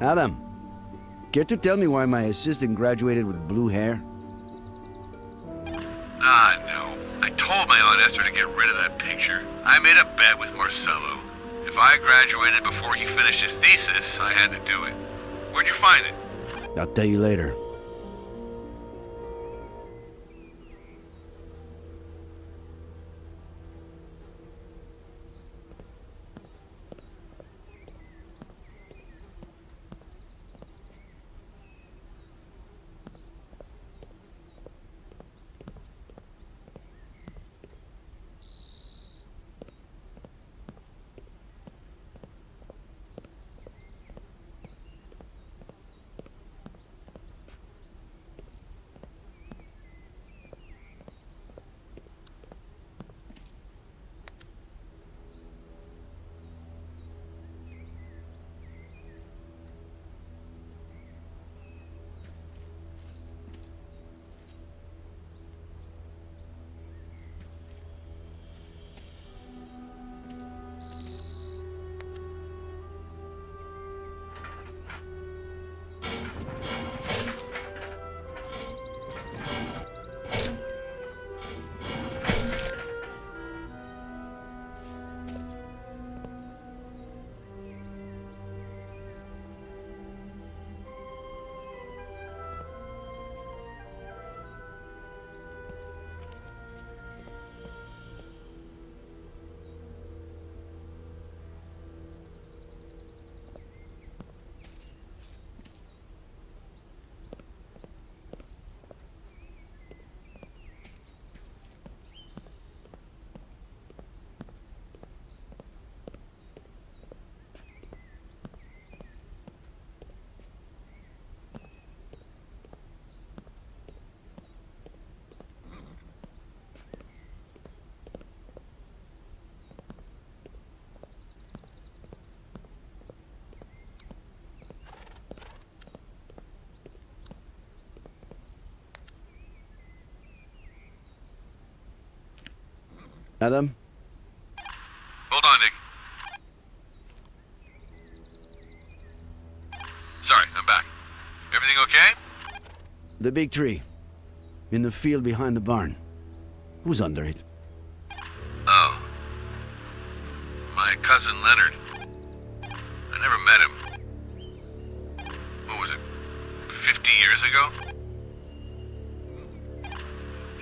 Adam, care to tell me why my assistant graduated with blue hair? No. I told my Aunt Esther to get rid of that picture. I made a bet with Marcello. If I graduated before he finished his thesis, I had to do it. Where'd you find it? I'll tell you later. Adam? Hold on, Nick. The big tree. In the field behind the barn. Who's under it? Oh. My cousin Leonard. I never met him. What was it? 50 years ago?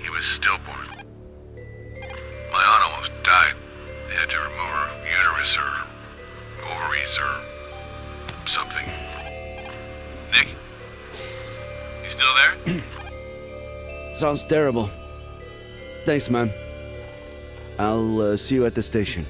He was stillborn. My aunt almost died. They had to remove her uterus or ovaries or something. Nick? You still there? Sounds terrible. Thanks, man. I'll see you at the station.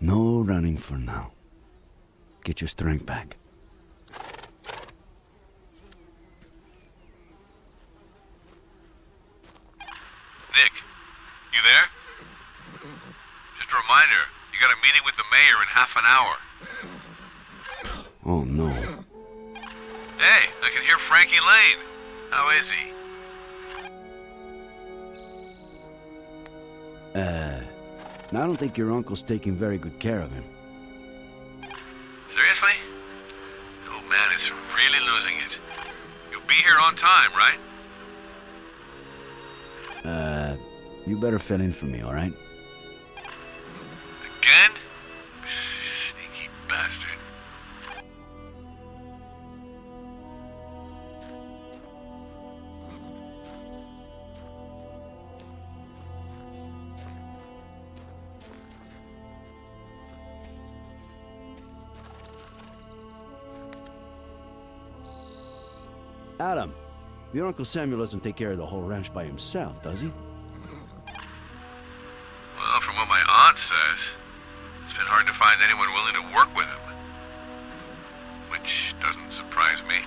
No running for now. Get your strength back. Nick, you there? Just a reminder, you got a meeting with the mayor in half an hour. Oh, no. Hey, I can hear Frankie Lane. How is he? I don't think your uncle's taking very good care of him. Seriously? Oh man, is really losing it. You'll be here on time, right? You better fill in for me, all right? Again? Sneaky bastard. Adam, your Uncle Samuel doesn't take care of the whole ranch by himself, does he? Well, from what my aunt says, it's been hard to find anyone willing to work with him. Which doesn't surprise me.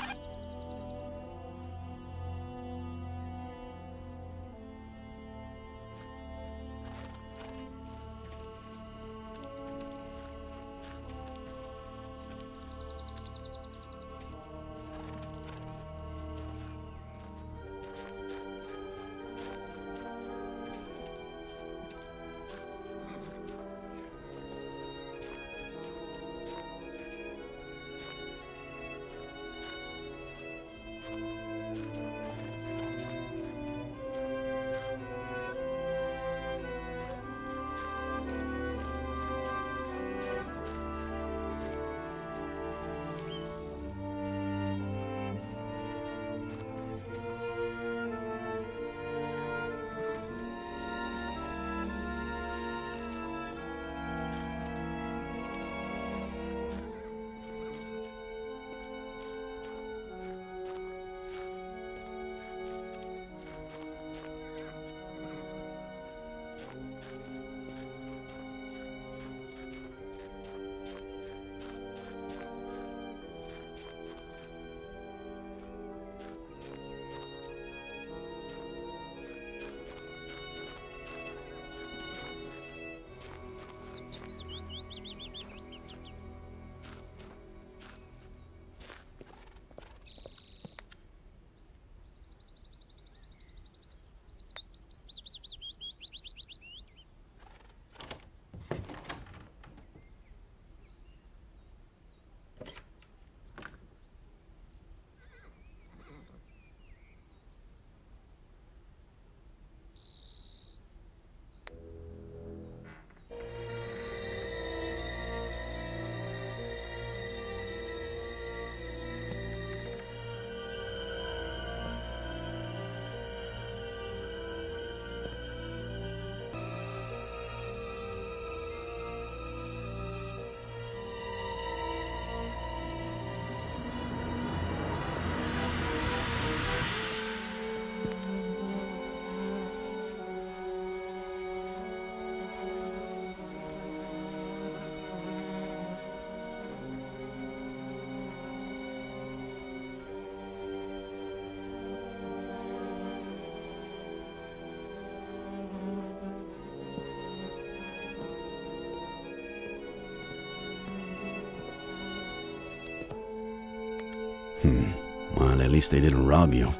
Well, at least they didn't rob you.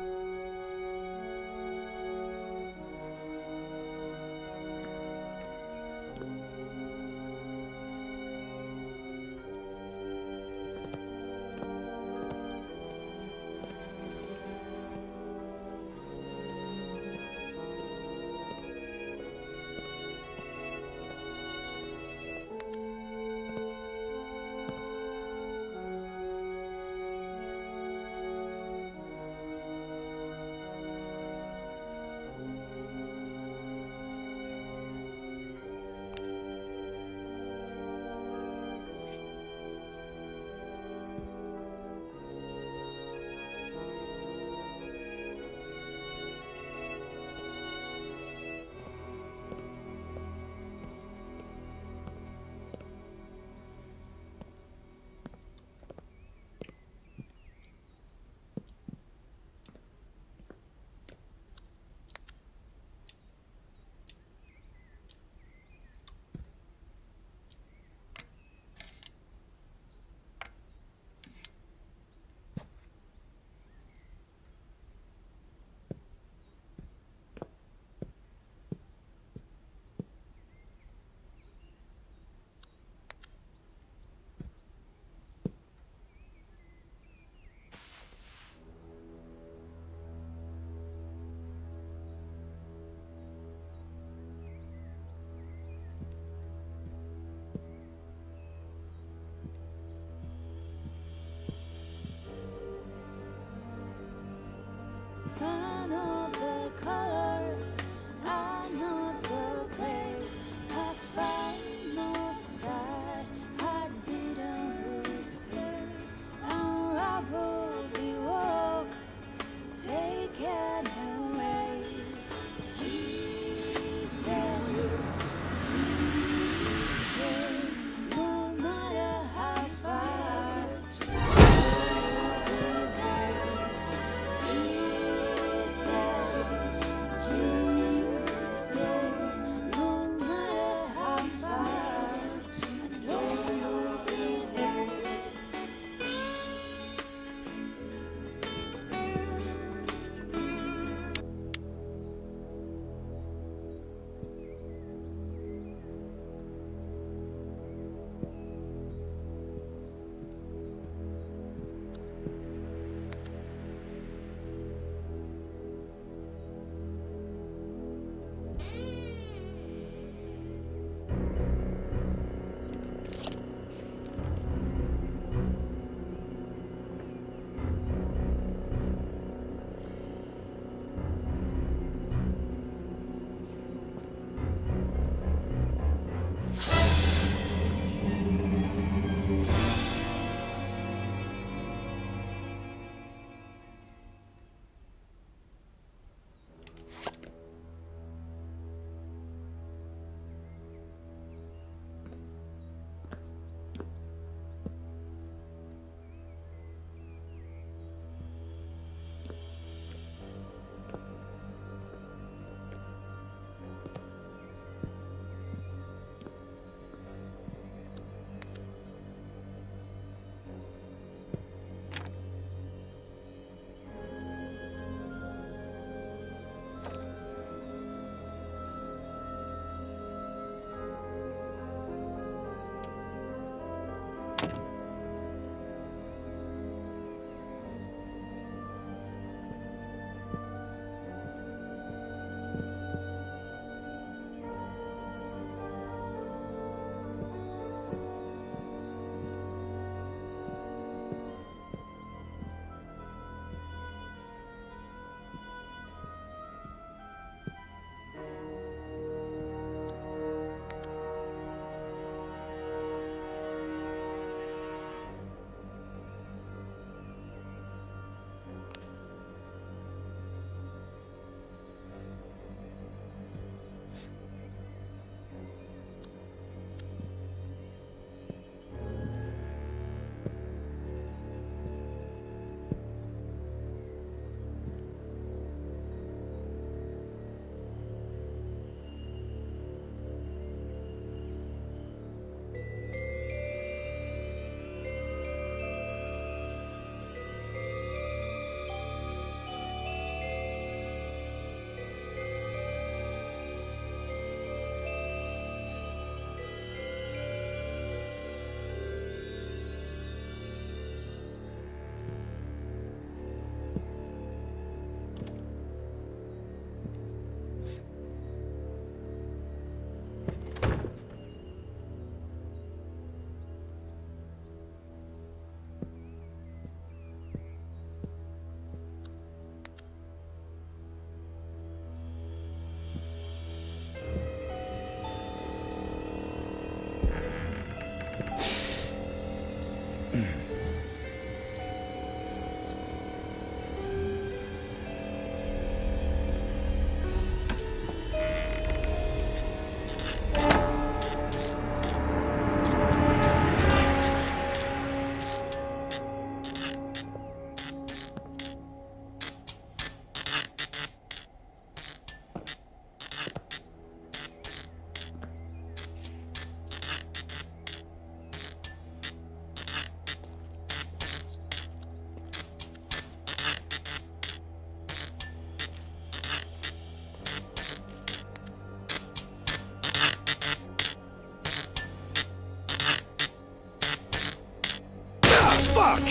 Fuck!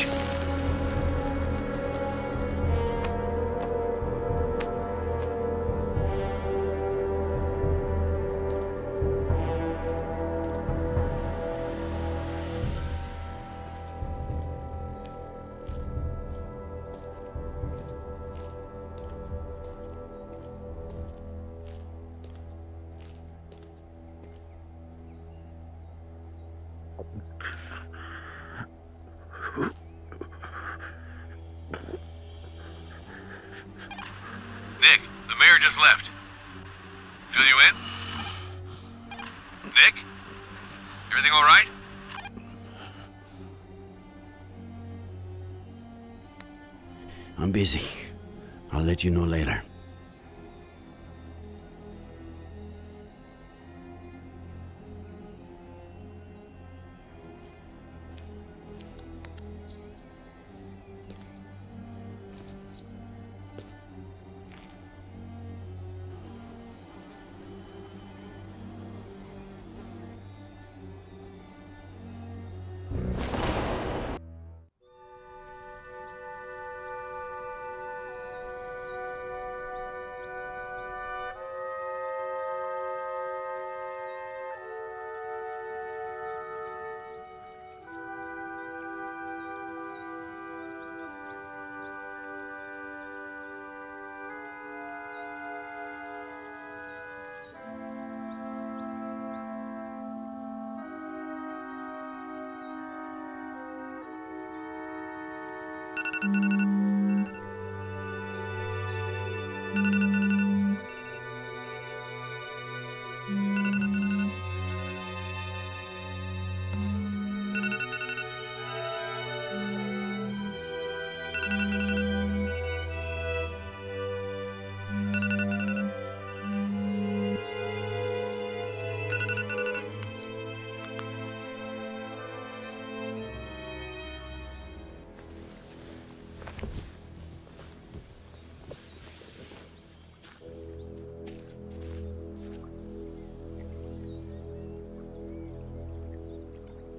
Nick, the mayor just left. Fill you in? Nick? Everything all right? I'm busy. I'll let you know later.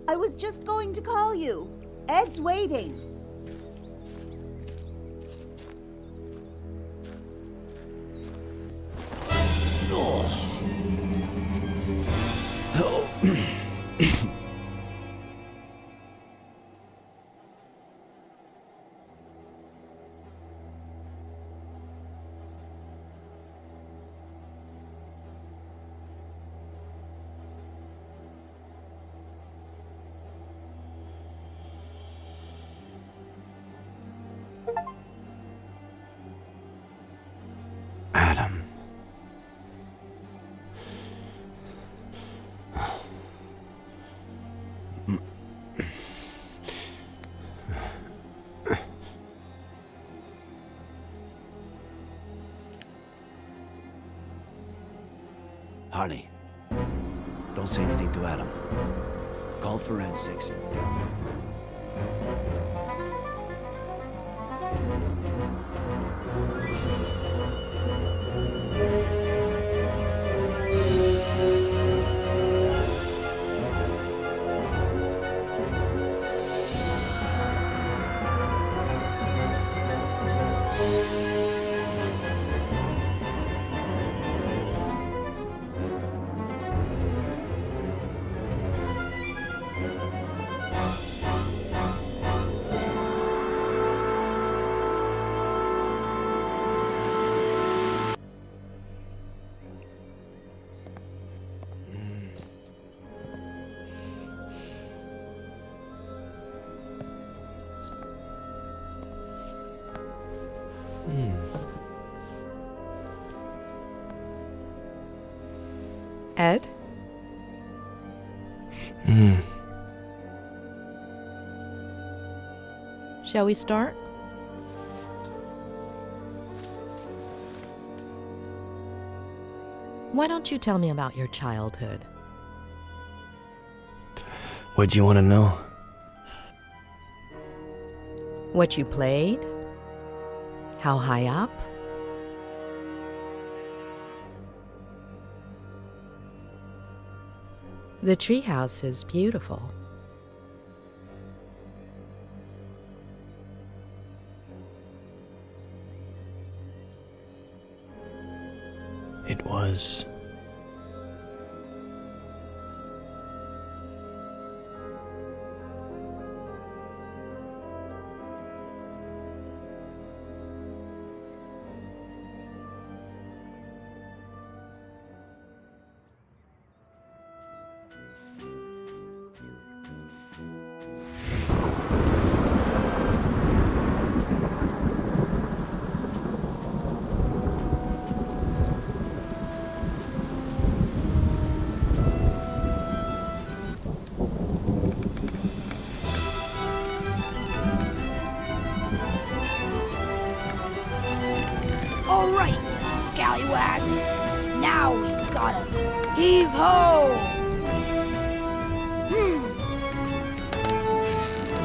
I was just going to call you. Ed's waiting. Adam. Harley, don't say anything to Adam. Call forensics. Ed? Shall we start? Why don't you tell me about your childhood? What do you want to know? What you played? How high up? The treehouse is beautiful. It was. All right, you scallywags. Now we've got him. Heave ho!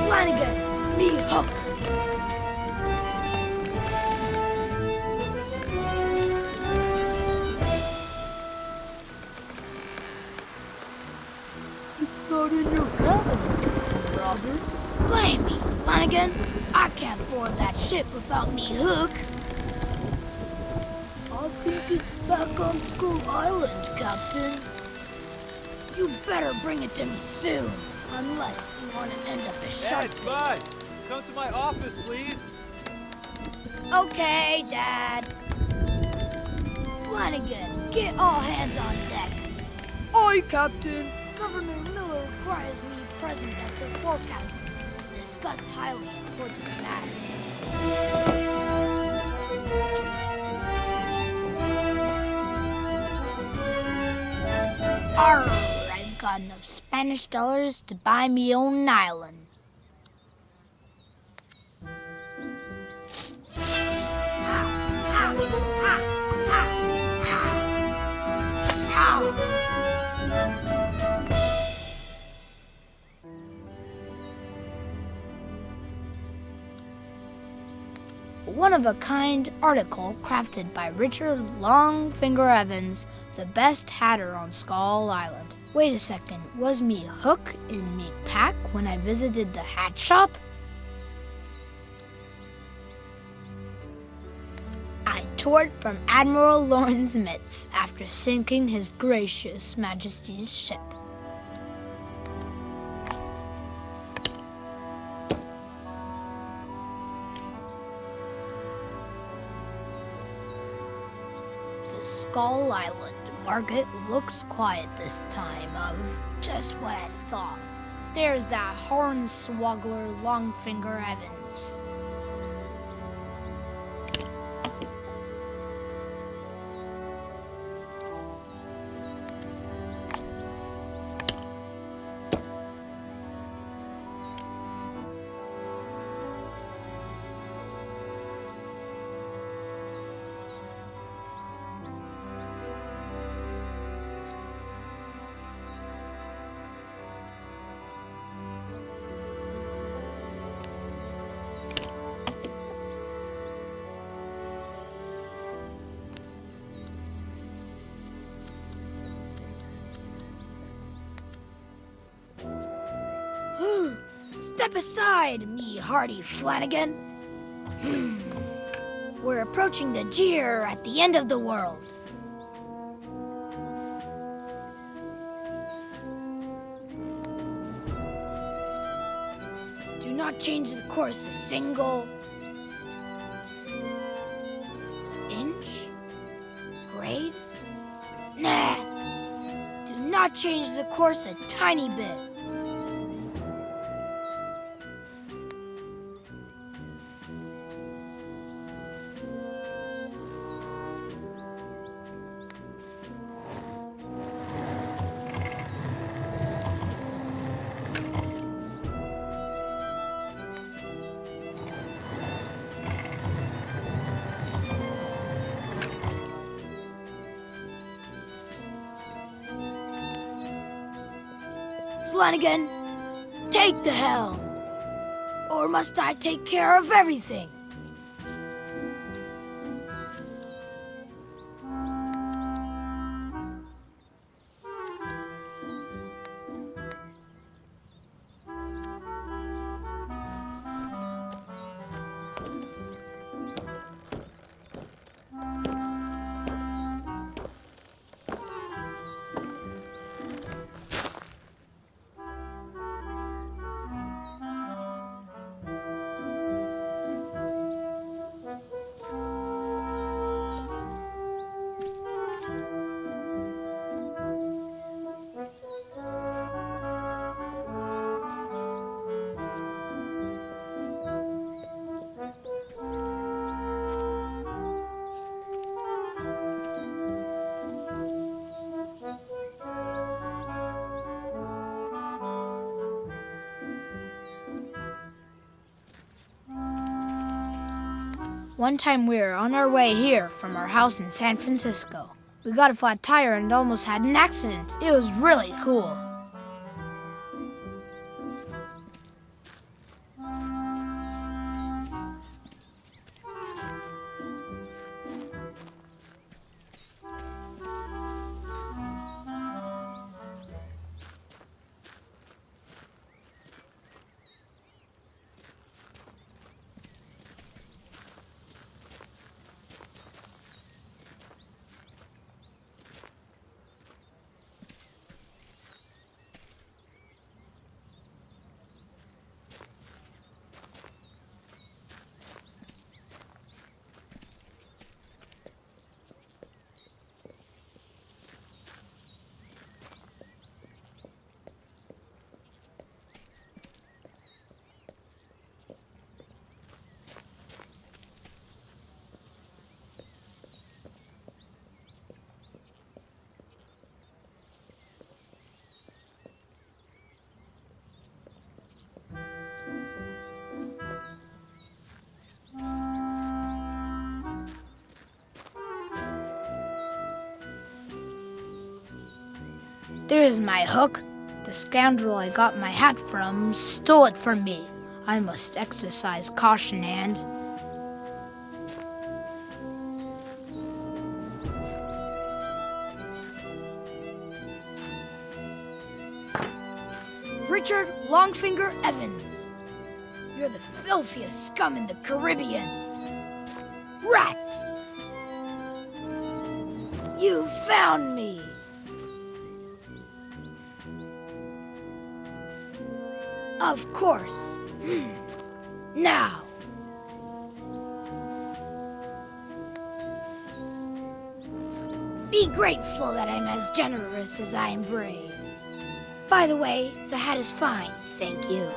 Flanagan, me hook. It's not in your cabinet, Roberts. Blame me, Flanagan. I can't board that ship without me hook. I think it's back on Skull Island, Captain. You better bring it to me soon, unless you want to end up as shark bait. Bud, come to my office, please. Okay, Dad. Flanagan, get all hands on deck. Aye, Captain. Governor Miller requires me present at the forecastle to discuss highly important matters. Arr, I've got enough Spanish dollars to buy me own island. One-of-a-kind article crafted by Richard Longfinger Evans, the best hatter on Skull Island. Wait a second, was me hook in me pack when I visited the hat shop? I tore it from Admiral Lawrence Mitz after sinking His Gracious Majesty's ship. Skull Island market looks quiet this time of just what I thought. There's that hornswoggler Longfinger Evans. Step aside, me hardy Flanagan. We're approaching the jeer at the end of the world. Do not change the course a single inch? Grade? Nah. Do not change the course a tiny bit. Flanagan, take the helm. Or must I take care of everything? One time we were on our way here from our house in San Francisco. We got a flat tire and almost had an accident. It was really cool. There's my hook. The scoundrel I got my hat from stole it from me. I must exercise caution and... Richard Longfinger Evans. You're the filthiest scum in the Caribbean. Rats! You found me! Of course. Now. Be grateful that I'm as generous as I am brave. By the way, the hat is fine, thank you.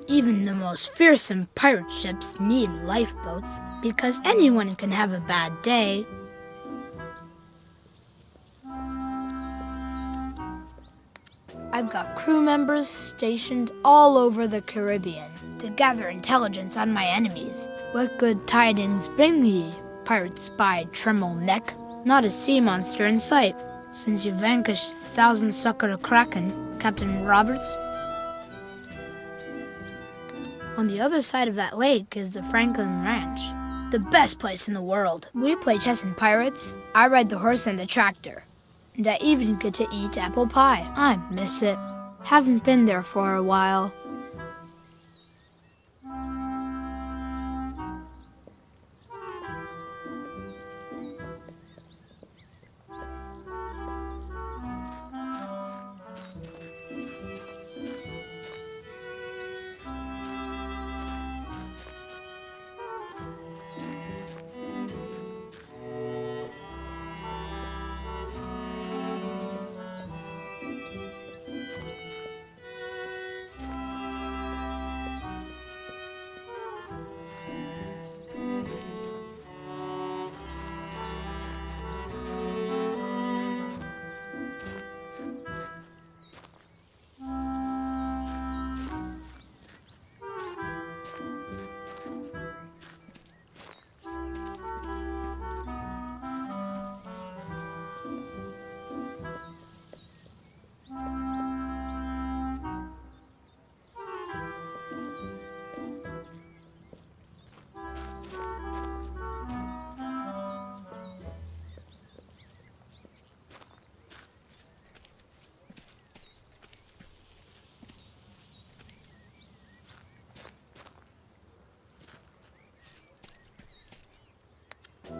Even the most fearsome pirate ships need lifeboats, because anyone can have a bad day. I've got crew members stationed all over the Caribbean to gather intelligence on my enemies. What good tidings bring ye, pirate spy Tremble Neck? Not a sea monster in sight, since you vanquished the thousand-suckered Kraken, Captain Roberts. On the other side of that lake is the Franklin Ranch, the best place in the world. We play chess and pirates. I ride the horse and the tractor. And I even get to eat apple pie. I miss it. Haven't been there for a while.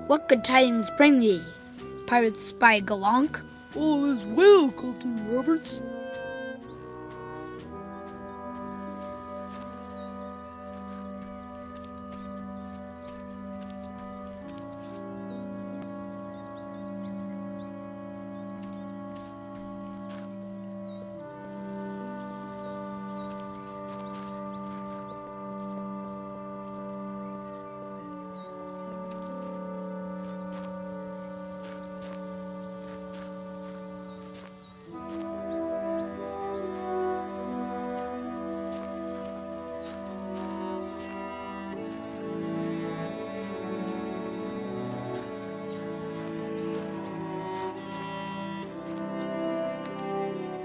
What good tidings bring ye, pirate spy Galank? All is well, Captain Roberts.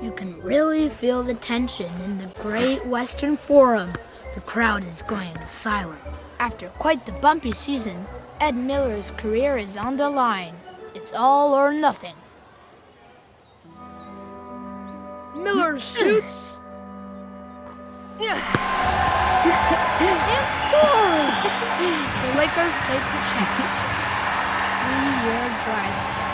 You can really feel the tension in the Great Western Forum. The crowd is going silent. After quite the bumpy season, Ed Miller's career is on the line. It's all or nothing. Miller shoots. And scores! The Lakers take the championship. 3-year dry spell.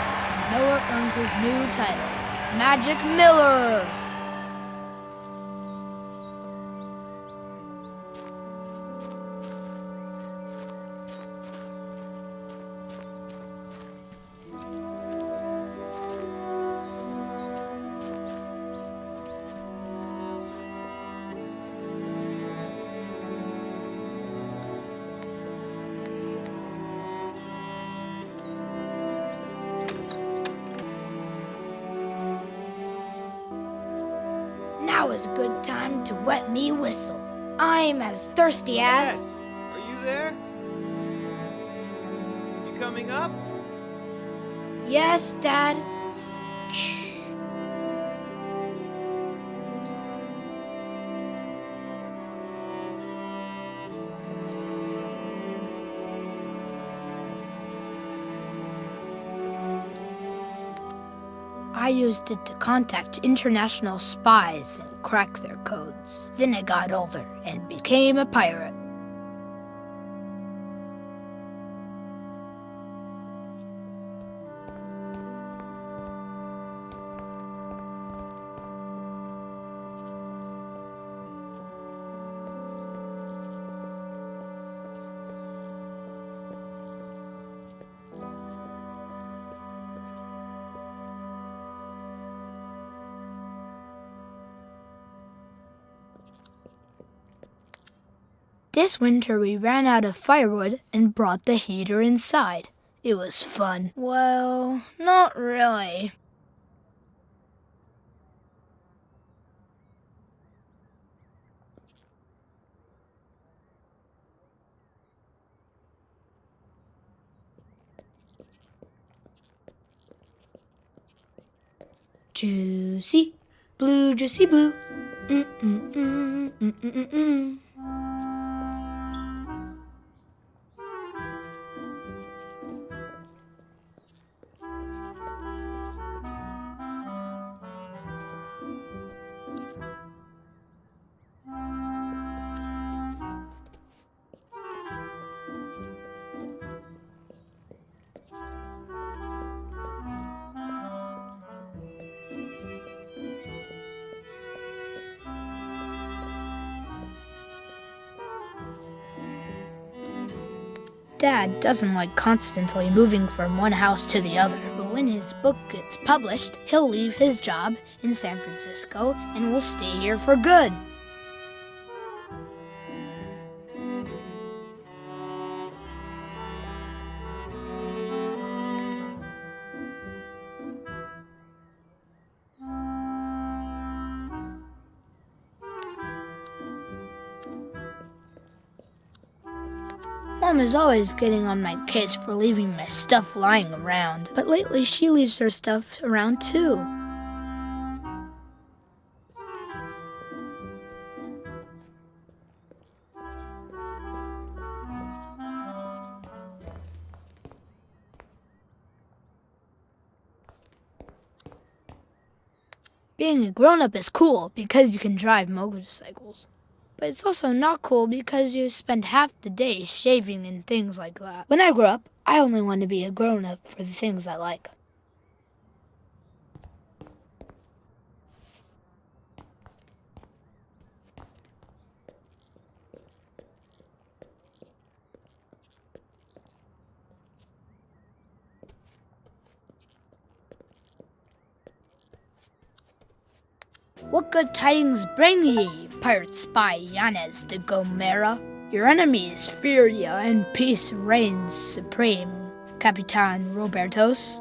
Miller earns his new title, Magic Miller! Now is a good time to wet me whistle. I'm as thirsty as... Dad, are you there? You coming up? Yes, Dad. I used it to contact international spies and crack their codes. Then I got older and became a pirate. This winter we ran out of firewood and brought the heater inside. It was fun. Well, not really. Juicy blue, juicy blue. Mm-mm-mm-mm-mm-mm-mm. Dad doesn't like constantly moving from one house to the other, but when his book gets published, he'll leave his job in San Francisco and will stay here for good. Mom is always getting on my case for leaving my stuff lying around, but lately she leaves her stuff around too. Being a grown-up is cool because you can drive motorcycles. But it's also not cool because you spend half the day shaving and things like that. When I grow up, I only want to be a grown-up for the things I like. What good tidings bring ye, pirate spy Yanez de Gomera? Your enemies fear ye, and peace reigns supreme, Capitan Robertos.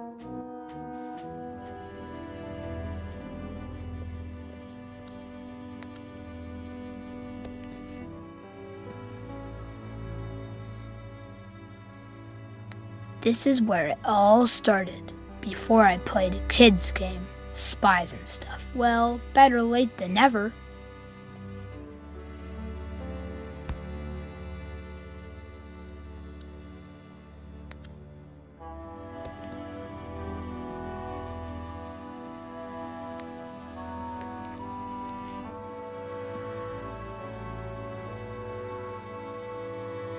This is where it all started, before I played a kid's game. Spies and stuff. Well, better late than never.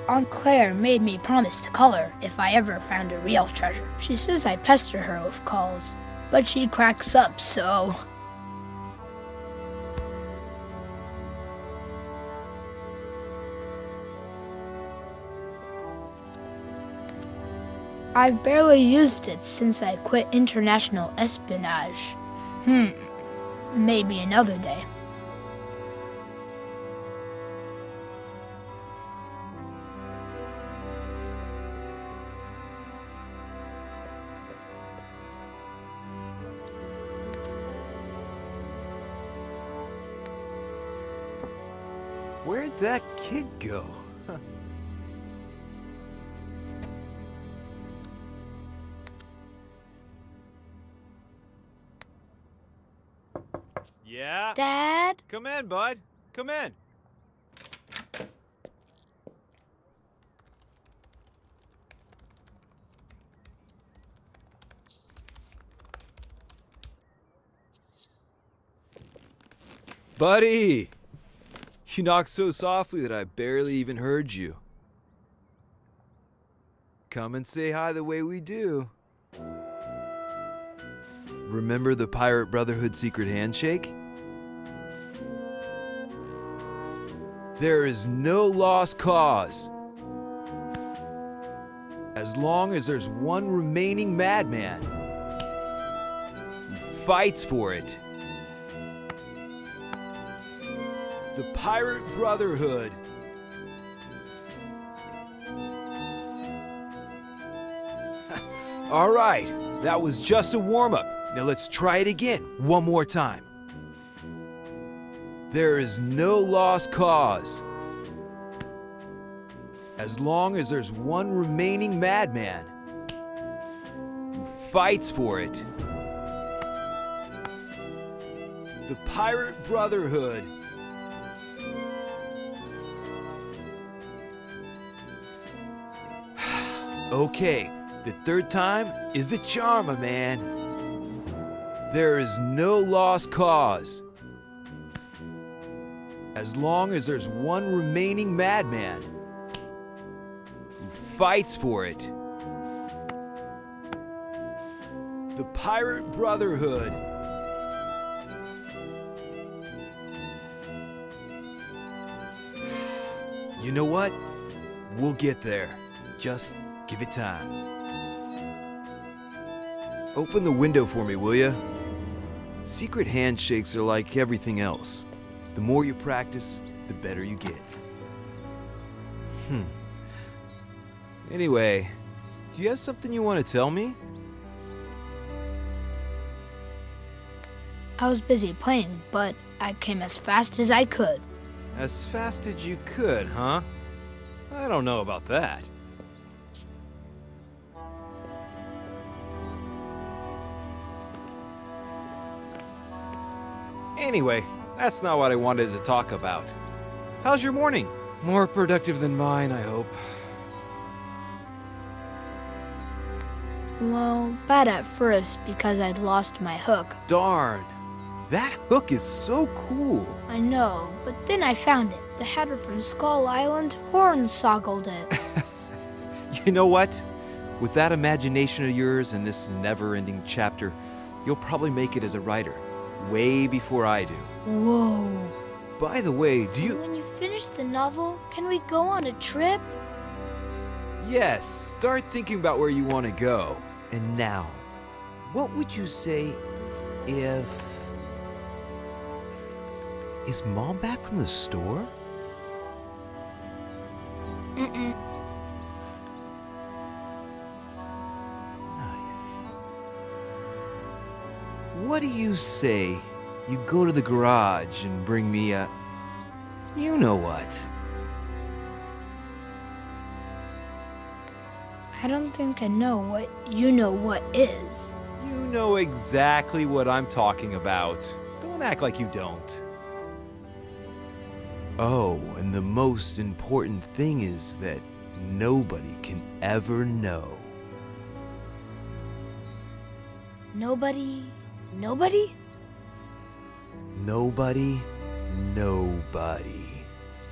Aunt Claire made me promise to call her if I ever found a real treasure. She says I pester her with calls, but she cracks up, so... I've barely used it since I quit international espionage. Maybe another day. Where'd that kid go? Yeah? Dad? Come in, bud. Come in. Buddy! You knocked so softly that I barely even heard you. Come and say hi the way we do. Remember the Pirate Brotherhood secret handshake? There is no lost cause. As long as there's one remaining madman who fights for it. The Pirate Brotherhood. All right, that was just a warm-up. Now let's try it again, one more time. There is no lost cause. As long as there's one remaining madman who fights for it. The Pirate Brotherhood. Okay, the third time is the charm, my man. There is no lost cause. As long as there's one remaining madman who fights for it. The Pirate Brotherhood. You know what? We'll get there. Just give it time. Open the window for me, will ya? Secret handshakes are like everything else. The more you practice, the better you get. Anyway, do you have something you want to tell me? I was busy playing, but I came as fast as I could. As fast as you could, huh? I don't know about that. Anyway, that's not what I wanted to talk about. How's your morning? More productive than mine, I hope. Well, bad at first because I'd lost my hook. Darn. That hook is so cool. I know, but then I found it. The hatter from Skull Island hornsoggled it. You know what? With that imagination of yours and this never-ending chapter, you'll probably make it as a writer. Way before I do. Whoa. By the way, do you... When you finish the novel, can we go on a trip? Yes, start thinking about where you want to go. And now, what would you say if... Is Mom back from the store? Mm-mm. What do you say you go to the garage and bring me a... You know what? I don't think I know what you know what is. You know exactly what I'm talking about. Don't act like you don't. Oh, and the most important thing is that nobody can ever know. Nobody. Nobody.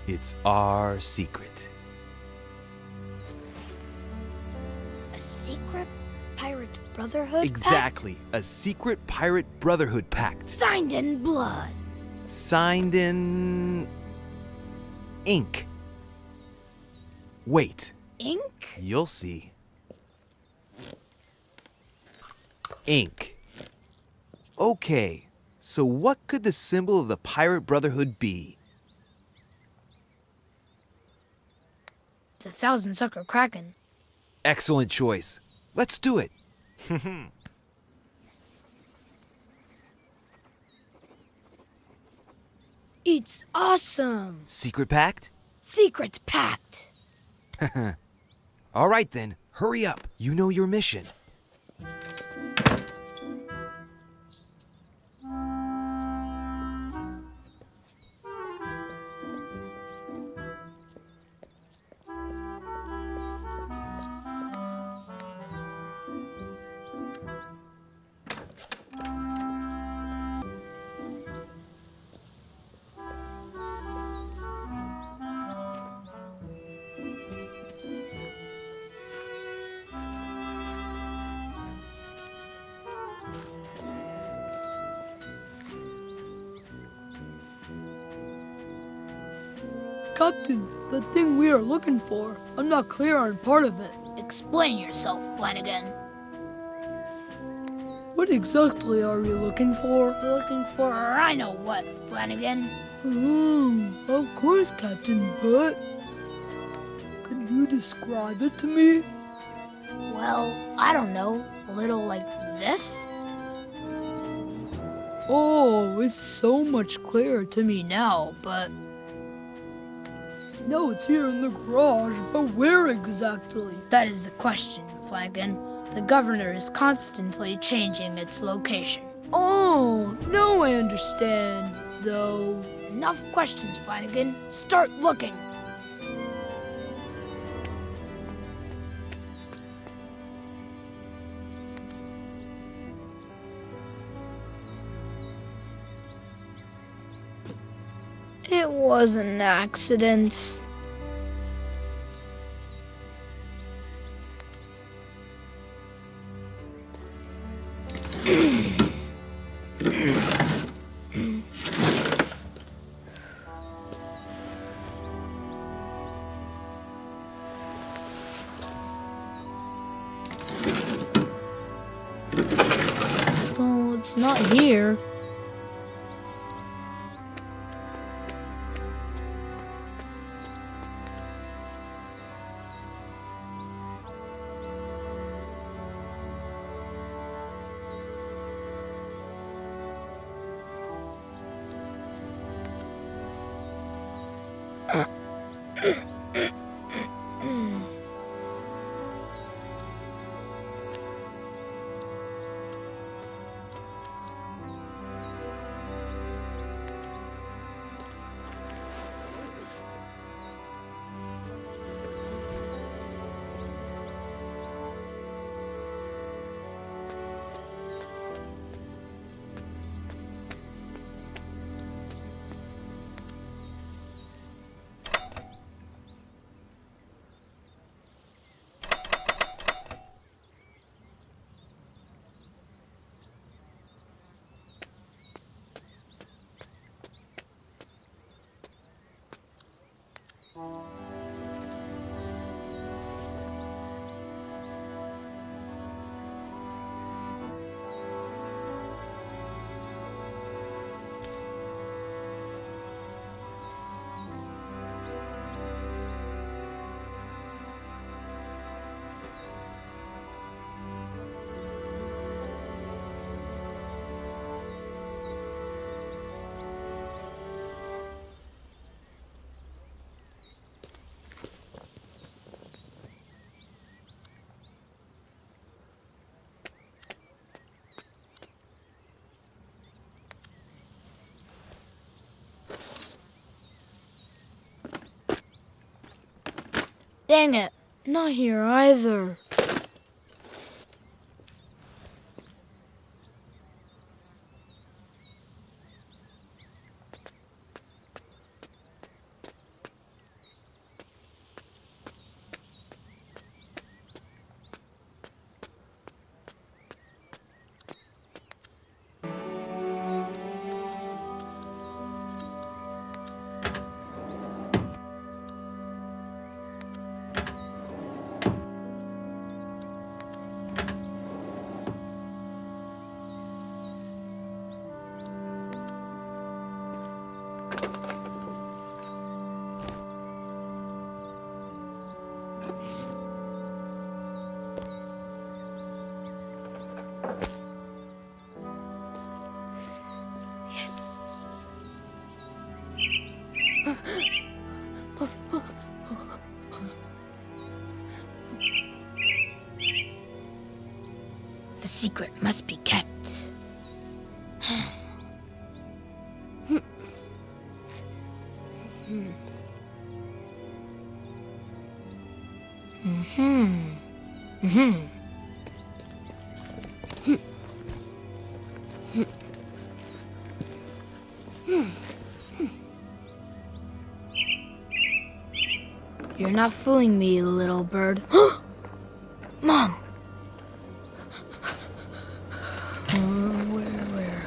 It's our secret. A secret pirate brotherhood? Exactly. A secret pirate brotherhood pact. Signed in blood. Signed in ink. Wait. Ink? You'll see. Ink. Okay, so what could the symbol of the pirate brotherhood be? The Thousand Sucker Kraken. Excellent choice. Let's do it. It's awesome. Secret pact? Secret pact. All right then, hurry up. You know your mission. Captain, the thing we are looking for, I'm not clear on part of it. Explain yourself, Flanagan. What exactly are we looking for? Looking for I know what, Flanagan. Of course, Captain, but could you describe it to me? Well, I don't know. A little like this? Oh, it's so much clearer to me now, but no, it's here in the garage, but where exactly? That is the question, Flanagan. The governor is constantly changing its location. Oh, now I understand, though. Enough questions, Flanagan. Start looking. It was an accident. Well, it's not here. Dang it, not here either. The secret must be kept. You're not fooling me, little bird. Mom! Where?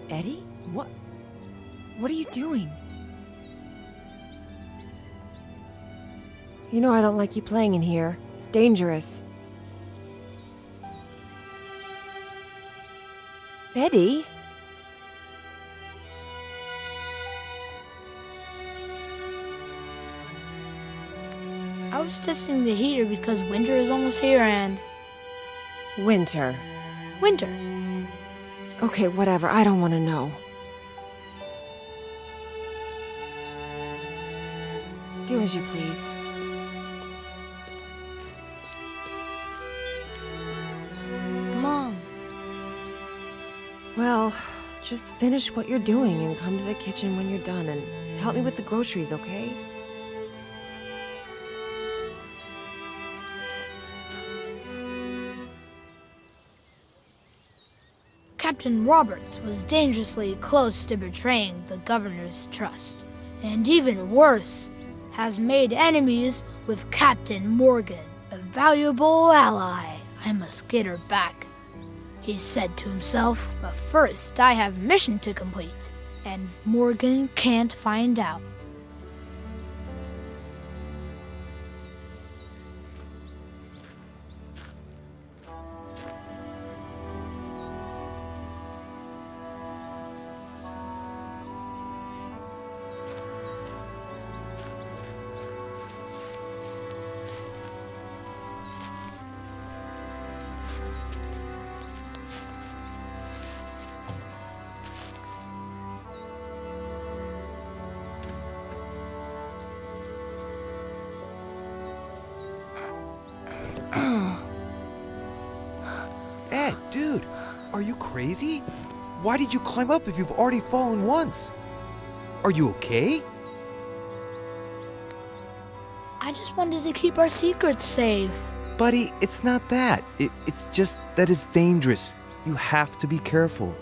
Eddie? What are you doing? You know I don't like you playing in here. It's dangerous. Eddie? I was testing the heater because winter is almost here and... Winter. Winter. Okay, whatever. I don't want to know. Do as you please. Mom. Well, just finish what you're doing and come to the kitchen when you're done and help me with the groceries, okay? Captain Roberts was dangerously close to betraying the governor's trust, and even worse, has made enemies with Captain Morgan, a valuable ally. I must get her back, he said to himself, but first I have a mission to complete, and Morgan can't find out. Ed, dude, are you crazy? Why did you climb up if you've already fallen once? Are you okay? I just wanted to keep our secrets safe. Buddy, it's not that. It's just that it's dangerous. You have to be careful.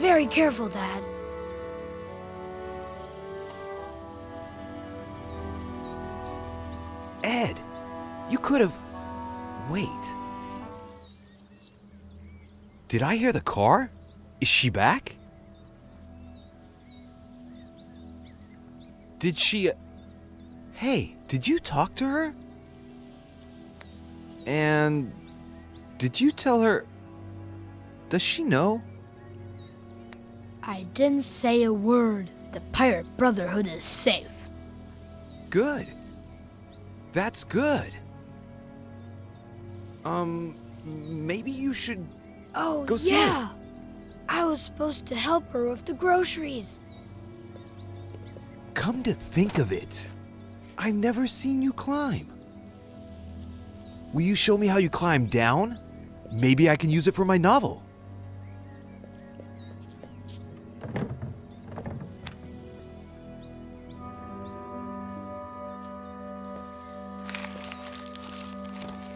very careful, Dad. Ed, you could have... Wait. Did I hear the car? Is she back? Did she... Hey, did you talk to her? And... did you tell her... Does she know? I didn't say a word. The Pirate Brotherhood is safe. Good. That's good. Maybe you should Oh, go see yeah. her. I was supposed to help her with the groceries. Come to think of it, I've never seen you climb. Will you show me how you climb down? Maybe I can use it for my novel.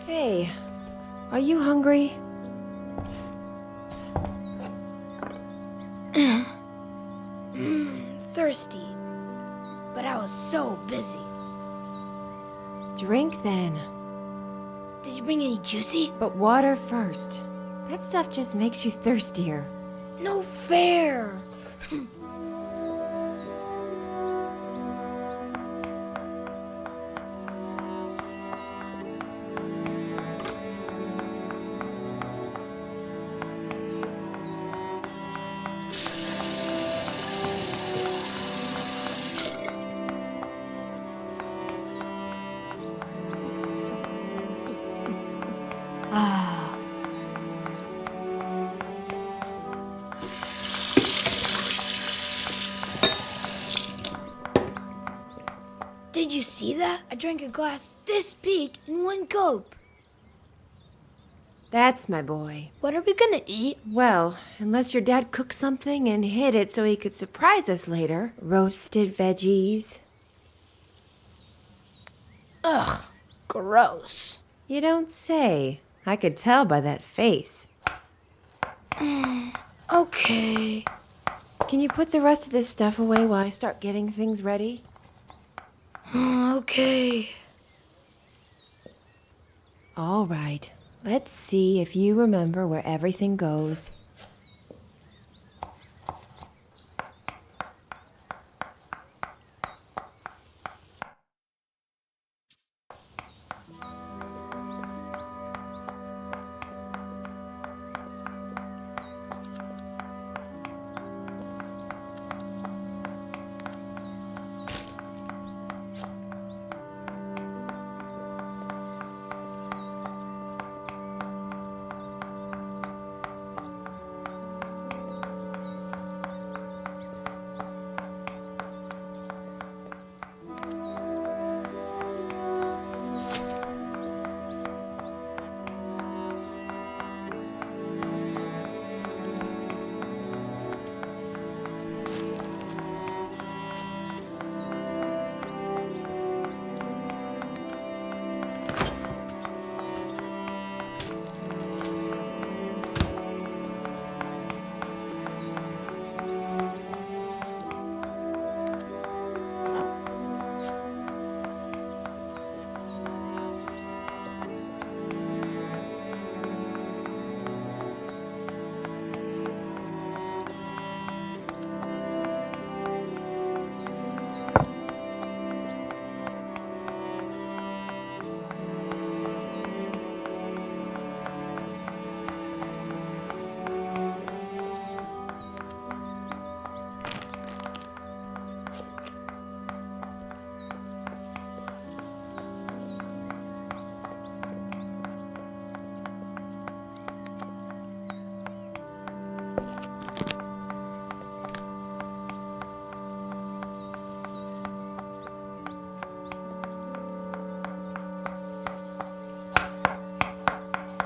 Hey, are you hungry? Thirsty. But I was so busy. Drink then. Did you bring any juicy? But water first. That stuff just makes you thirstier. No fair. Ah. Did you see that? I drank a glass this big in one gulp. That's my boy. What are we gonna eat? Well, unless your dad cooked something and hid it so he could surprise us later. Roasted veggies. Ugh, gross. You don't say. I could tell by that face. Okay. Can you put the rest of this stuff away while I start getting things ready? Okay. All right. Let's see if you remember where everything goes.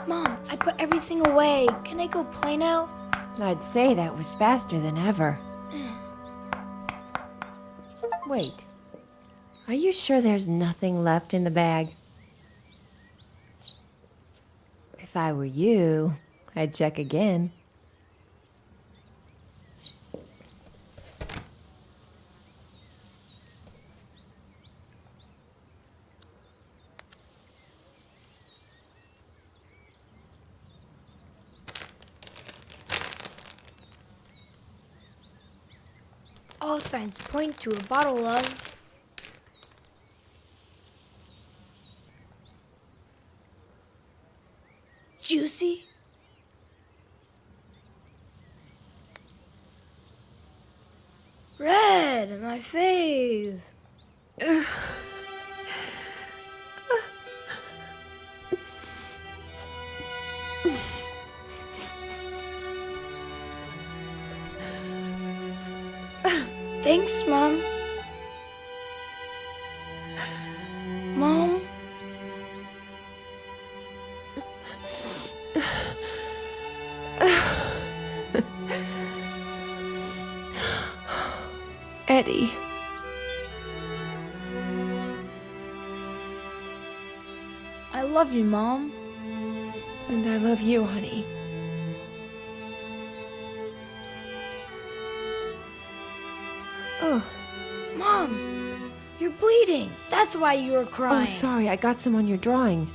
Mom, I put everything away. Can I go play now? I'd say that was faster than ever. Wait. Are you sure there's nothing left in the bag? If I were you, I'd check again. All signs point to a bottle of... Juicy? Red, my fave. Thanks, Mom. Mom? Eddie. I love you, Mom. And I love you, honey. Oh. Mom, you're bleeding. That's why you were crying. Oh, sorry. I got some on your drawing.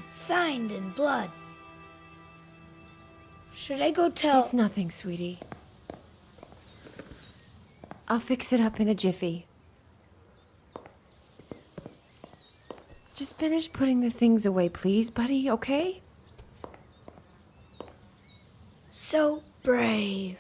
Signed in blood. Should I go tell... It's nothing, sweetie. I'll fix it up in a jiffy. Just finish putting the things away, please, buddy, okay? So brave.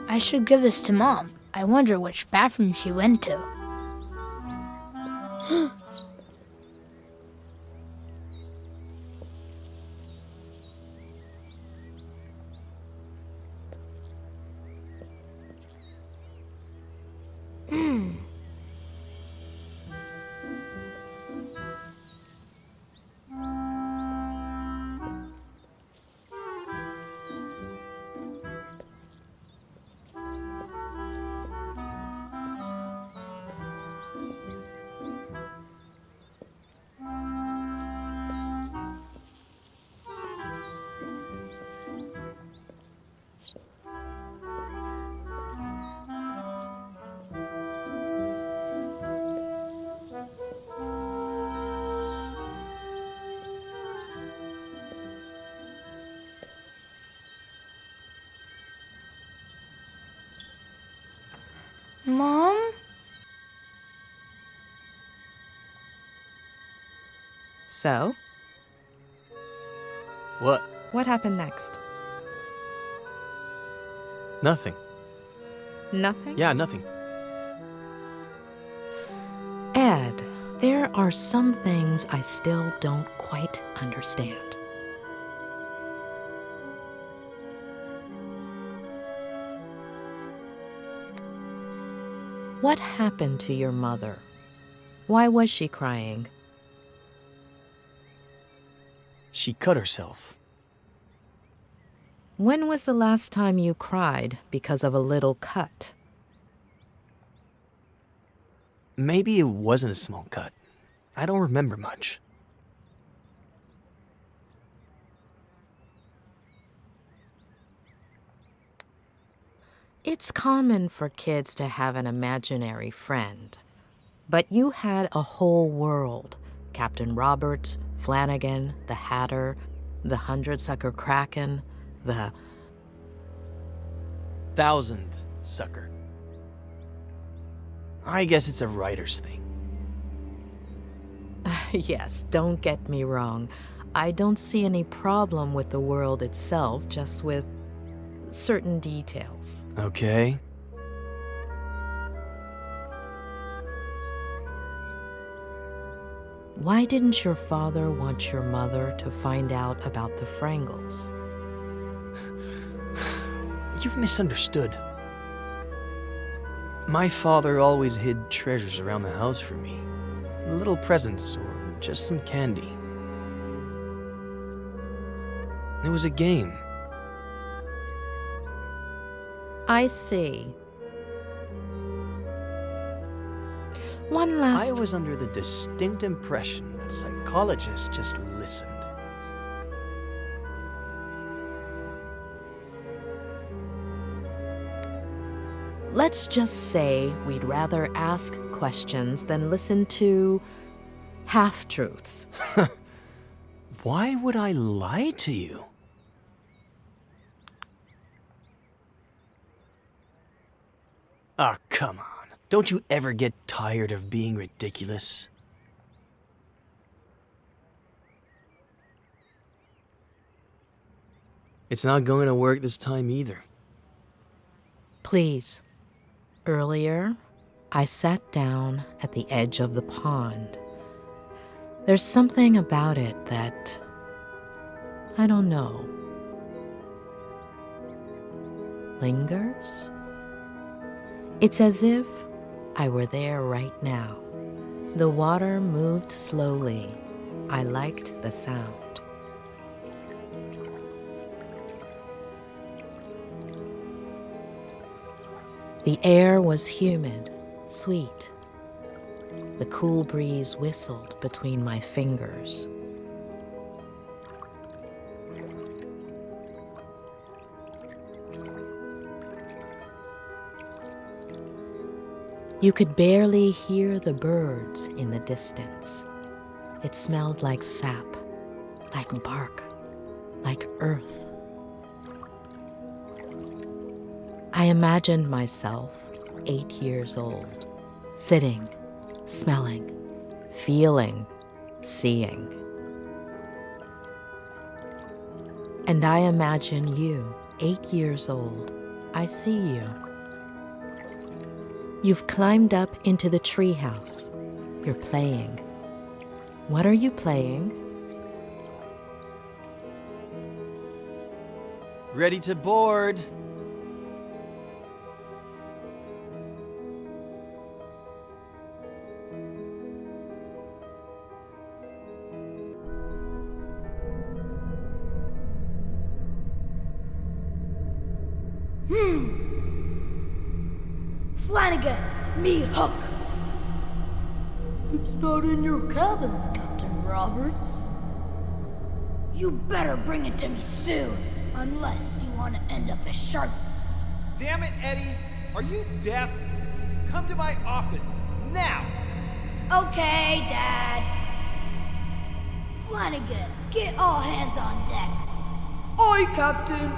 I should give this to Mom. I wonder which bathroom she went to. Mom? So? What? What happened next? Nothing. Nothing? Yeah, nothing. Ed, there are some things I still don't quite understand. What happened to your mother? Why was she crying? She cut herself. When was the last time you cried because of a little cut? Maybe it wasn't a small cut. I don't remember much. It's common for kids to have an imaginary friend. But you had a whole world. Captain Roberts, Flanagan, the Hatter, the 100-sucker Kraken, the... 1,000-sucker. I guess it's a writer's thing. Yes, don't get me wrong. I don't see any problem with the world itself, just with certain details. Okay. Why didn't your father want your mother to find out about the Frangles? You've misunderstood. My father always hid treasures around the house for me. Little presents or just some candy. It was a game. I see. One last... I was under the distinct impression that psychologists just listened. Let's just say we'd rather ask questions than listen to half-truths. Why would I lie to you? Ah, come on. Don't you ever get tired of being ridiculous? It's not going to work this time either. Please. Earlier, I sat down at the edge of the pond. There's something about it that... I don't know. Lingers? It's as if I were there right now. The water moved slowly. I liked the sound. The air was humid, sweet. The cool breeze whistled between my fingers. You could barely hear the birds in the distance. It smelled like sap, like bark, like earth. I imagined myself 8 years old, sitting, smelling, feeling, seeing. And I imagine you, 8 years old. I see you. You've climbed up into the treehouse. You're playing. What are you playing? Ready to board. Flanagan, me Hook. It's not in your cabin, Captain Roberts. You better bring it to me soon, unless you want to end up as shark. Damn it, Eddie! Are you deaf? Come to my office, now! Okay, Dad. Flanagan, get all hands on deck. Aye, Captain.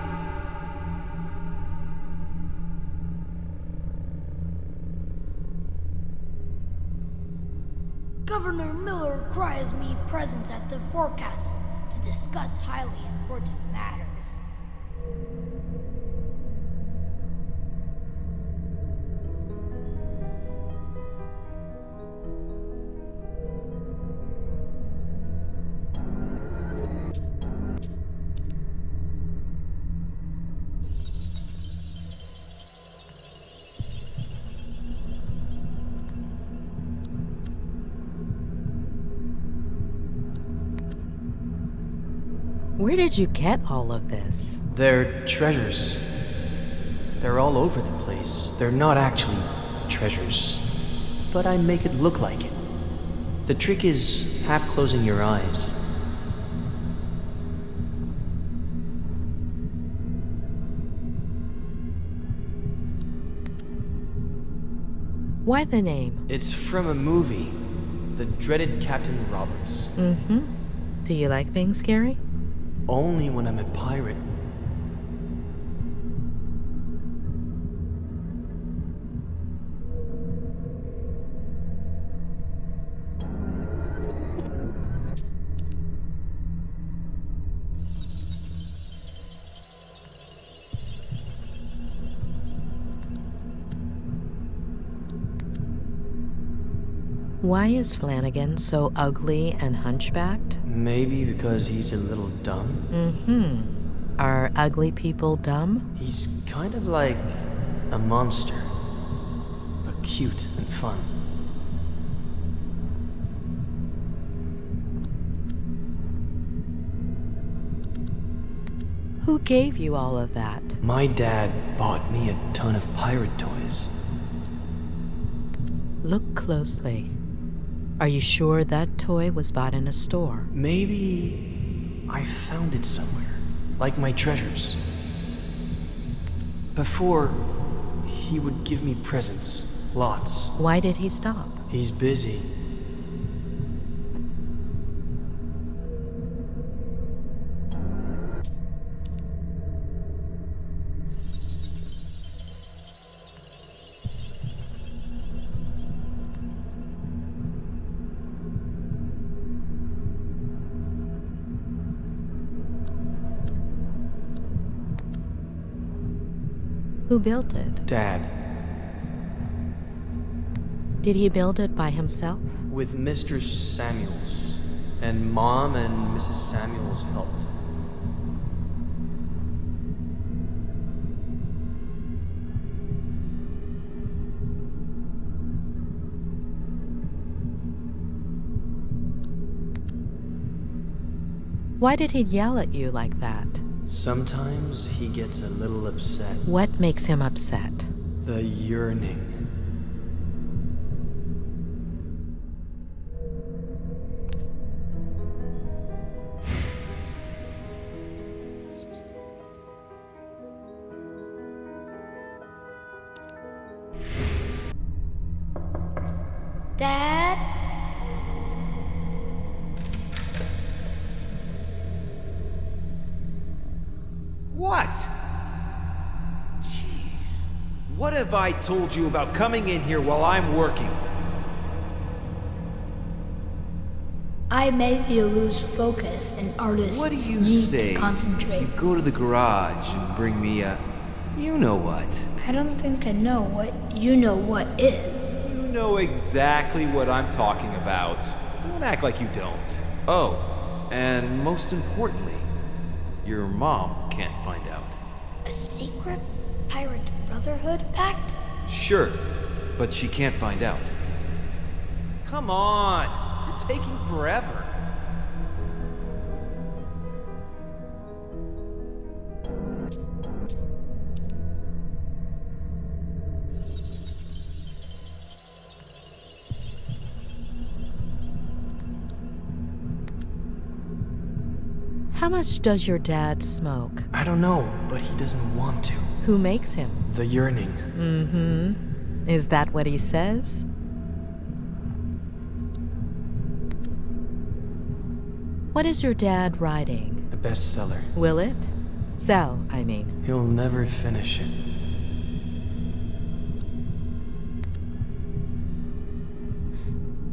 Governor Miller requires me presence at the forecastle to discuss highly important matters. Where did you get all of this? They're treasures. They're all over the place. They're not actually treasures, but I make it look like it. The trick is half closing your eyes. Why the name? It's from a movie, The Dreaded Captain Roberts. Mm-hmm. Do you like being scary? Only when I'm a pirate. Why is Flanagan so ugly and hunchbacked? Maybe because he's a little dumb? Mm-hmm. Are ugly people dumb? He's kind of like a monster, but cute and fun. Who gave you all of that? My dad bought me a ton of pirate toys. Look closely. Are you sure that toy was bought in a store? Maybe I found it somewhere, like my treasures. Before, he would give me presents, lots. Why did he stop? He's busy. Who built it? Dad. Did he build it by himself? With Mr. Samuels. And Mom and Mrs. Samuels helped. Why did he yell at you like that? Sometimes he gets a little upset. What makes him upset? The yearning. Dad? What? Jeez. What have I told you about coming in here while I'm working? I made you lose focus, and artists What do you need say? to concentrate. You go to the garage and bring me a... You know what? I don't think I know what you know what is. You know exactly what I'm talking about. Don't act like you don't. Oh, and most importantly, your mom can't find out. A secret pirate brotherhood pact? Sure, but she can't find out. Come on, you're taking forever. How much does your dad smoke? I don't know, but he doesn't want to. Who makes him? The yearning. Mm-hmm. Is that what he says? What is your dad writing? A bestseller. Will it? Sell, I mean. He'll never finish it.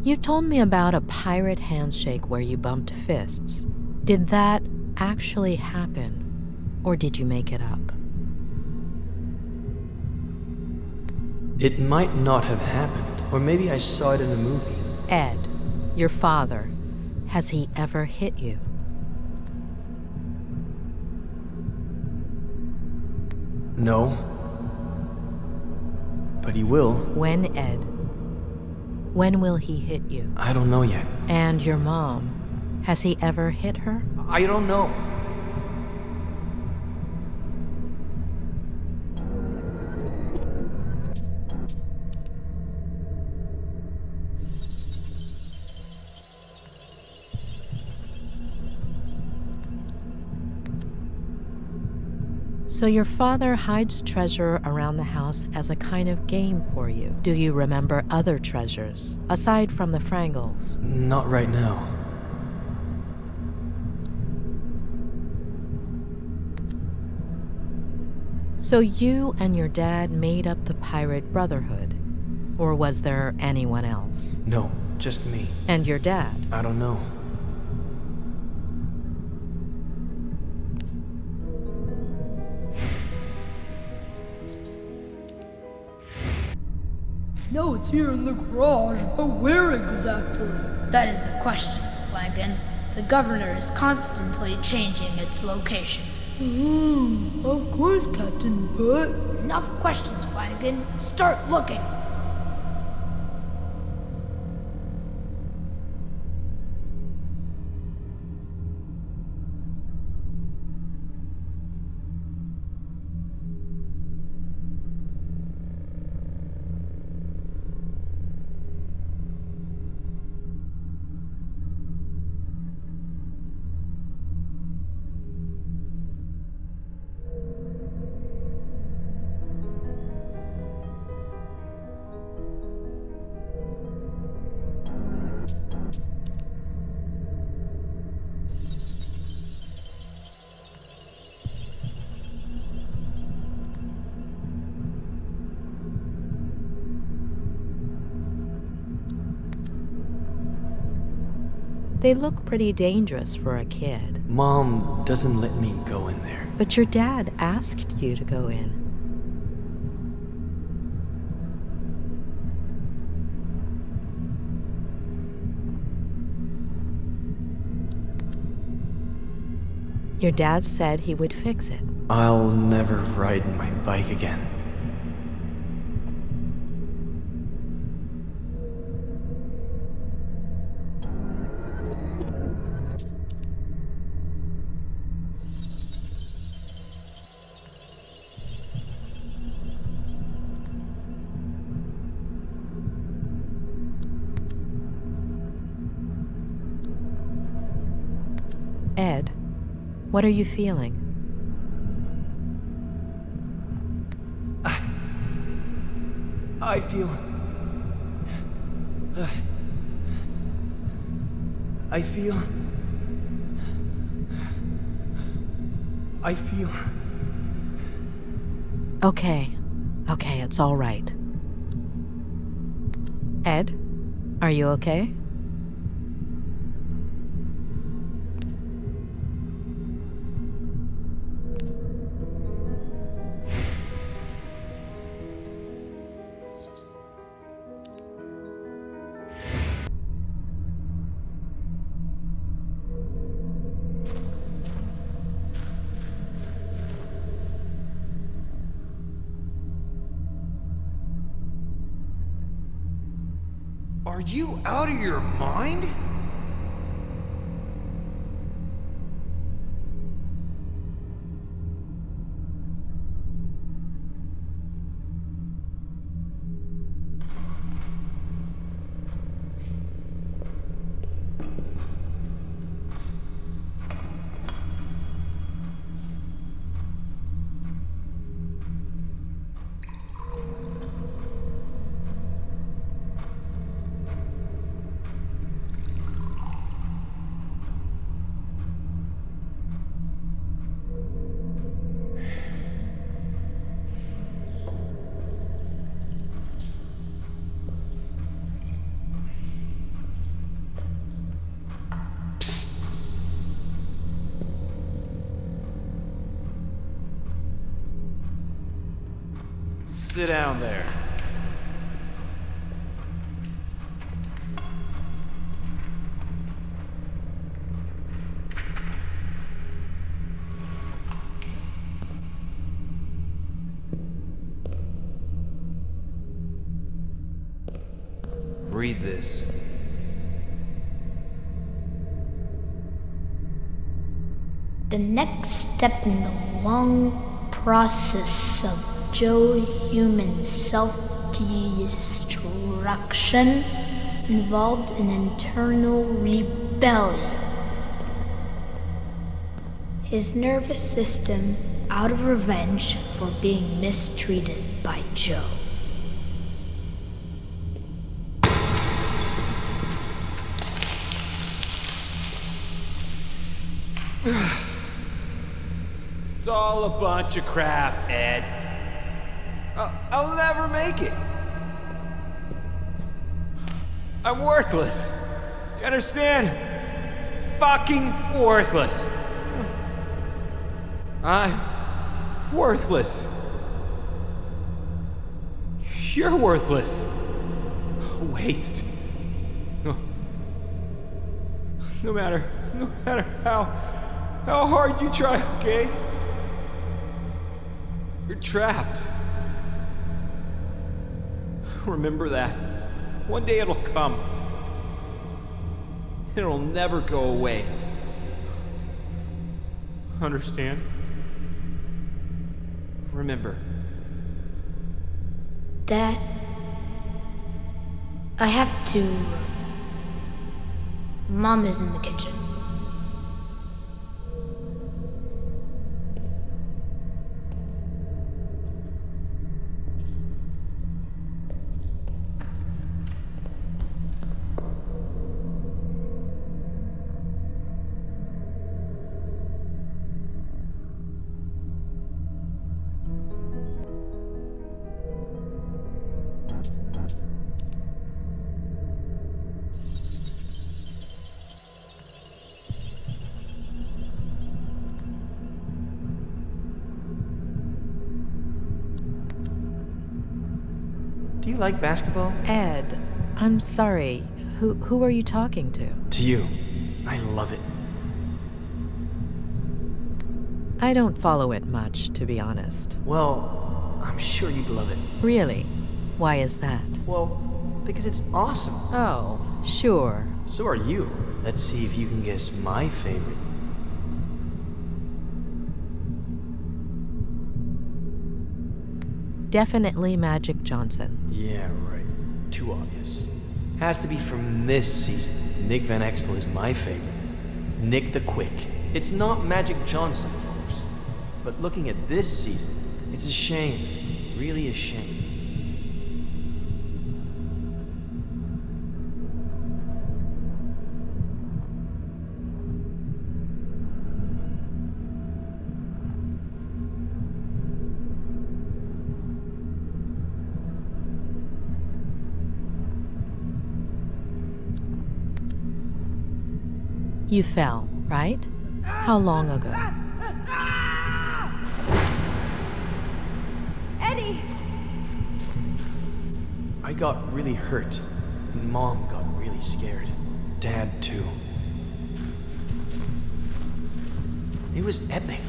You told me about a pirate handshake where you bumped fists. Did that actually happen, or did you make it up? It might not have happened, or maybe I saw it in a movie. Ed, your father, has he ever hit you? No. But he will. When, Ed? When will he hit you? I don't know yet. And your mom, has he ever hit her? I don't know. So your father hides treasure around the house as a kind of game for you. Do you remember other treasures, aside from the Frangles? Not right now. So you and your dad made up the Pirate Brotherhood? Or was there anyone else? No, just me. And your dad? I don't know. No, it's here in the garage, but where exactly? That is the question, Flanagan. The governor is constantly changing its location. Of course, Captain, but... Enough questions, Flanagan. Start looking. They look pretty dangerous for a kid. Mom doesn't let me go in there. But your dad asked you to go in. Your dad said he would fix it. I'll never ride my bike again. Ed, what are you feeling? I feel... I feel... Okay, it's all right. Ed, are you okay? Are you out of your mind? Sit down there. Read this. The next step in the long process of Joe human self-destruction involved an internal rebellion. His nervous system out of revenge for being mistreated by Joe. It's all a bunch of crap, Ed. I'll never make it. I'm worthless. You understand? Fucking worthless. I'm worthless. You're worthless. Waste. No matter how hard you try, okay? You're trapped. Remember that. One day it'll come. It'll never go away. Understand? Remember. Dad, I have to... Mom is in the kitchen. Do you like basketball? Ed, I'm sorry. Who are you talking to? To you. I love it. I don't follow it much, to be honest. Well, I'm sure you'd love it. Really? Why is that? Well, because it's awesome. Oh, sure. So are you. Let's see if you can guess my favorite. Definitely Magic Johnson. Yeah, right. Too obvious. Has to be from this season. Nick Van Exel is my favorite. Nick the Quick. It's not Magic Johnson, folks. But looking at this season, it's a shame. Really a shame. You fell, right? How long ago? Eddie! I got really hurt, and Mom got really scared. Dad, too. It was epic.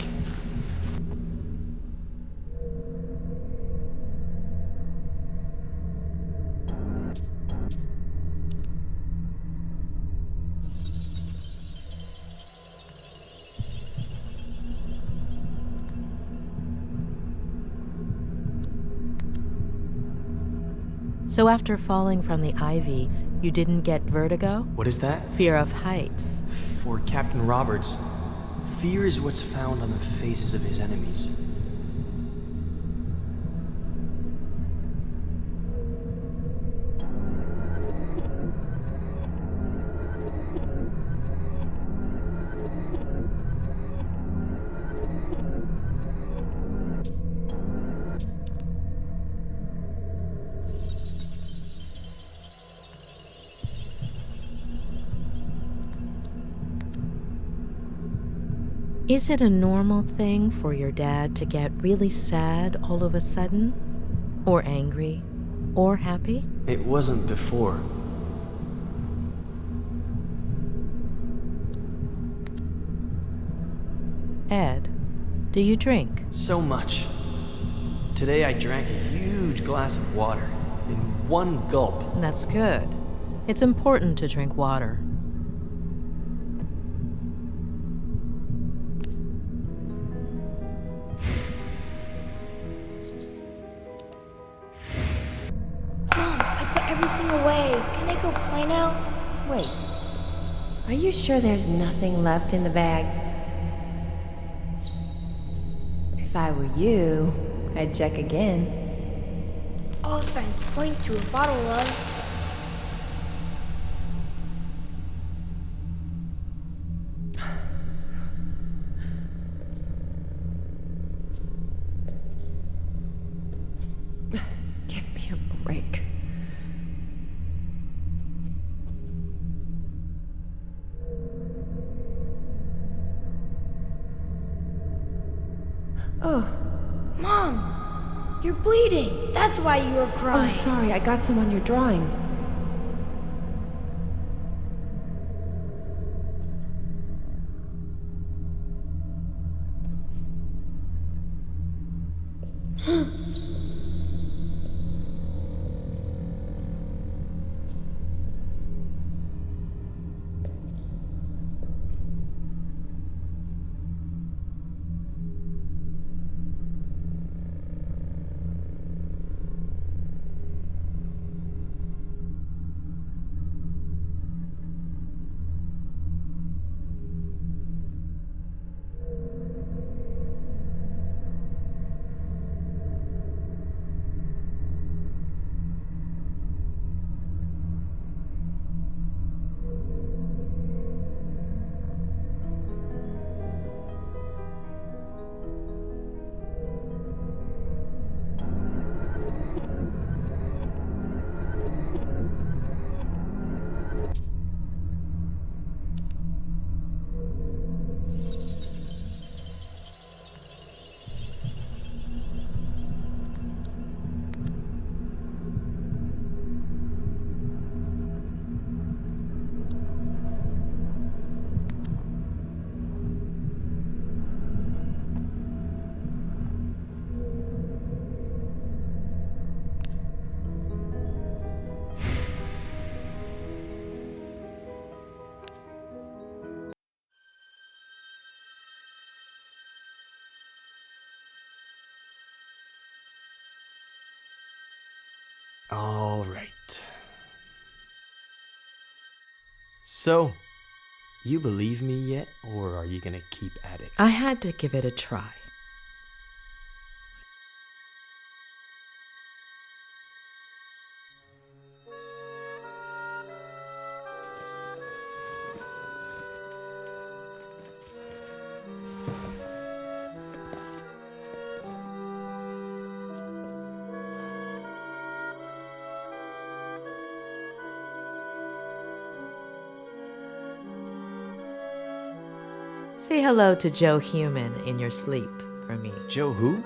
So after falling from the ivy, you didn't get vertigo? What is that? Fear of heights. For Captain Roberts, fear is what's found on the faces of his enemies. Is it a normal thing for your dad to get really sad all of a sudden? Or angry? Or happy? It wasn't before. Ed, do you drink? So much. Today I drank a huge glass of water in one gulp. That's good. It's important to drink water. Mom, I put everything away. Can I go play now? Wait. Are you sure there's nothing left in the bag? If I were you, I'd check again. All signs point to a bottle of... Give me a break. Oh. Mom! You're bleeding! That's why you were crying! Oh, sorry, I got some on your drawing. All right. So, you believe me yet, or are you gonna keep at it? I had to give it a try. Say hello to Joe Human in your sleep for me. Joe who?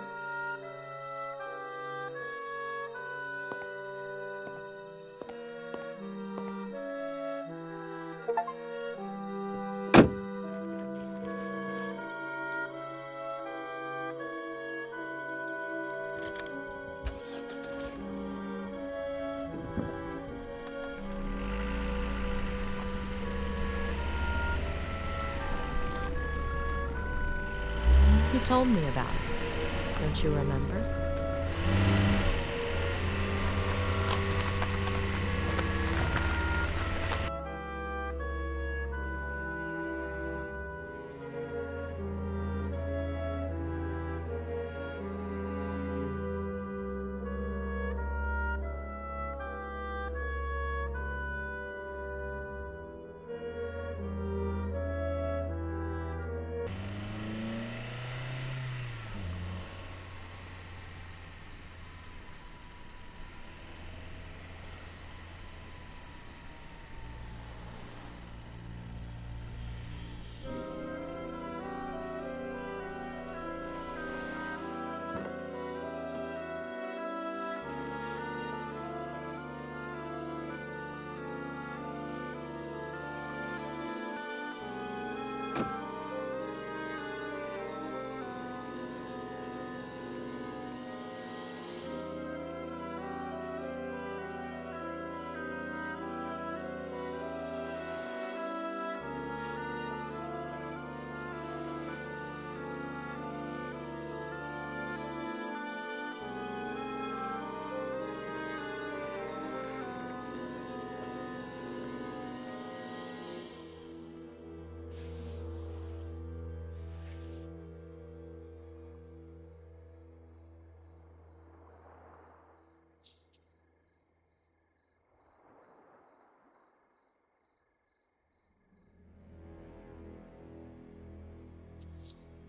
You told me about it. Don't you remember?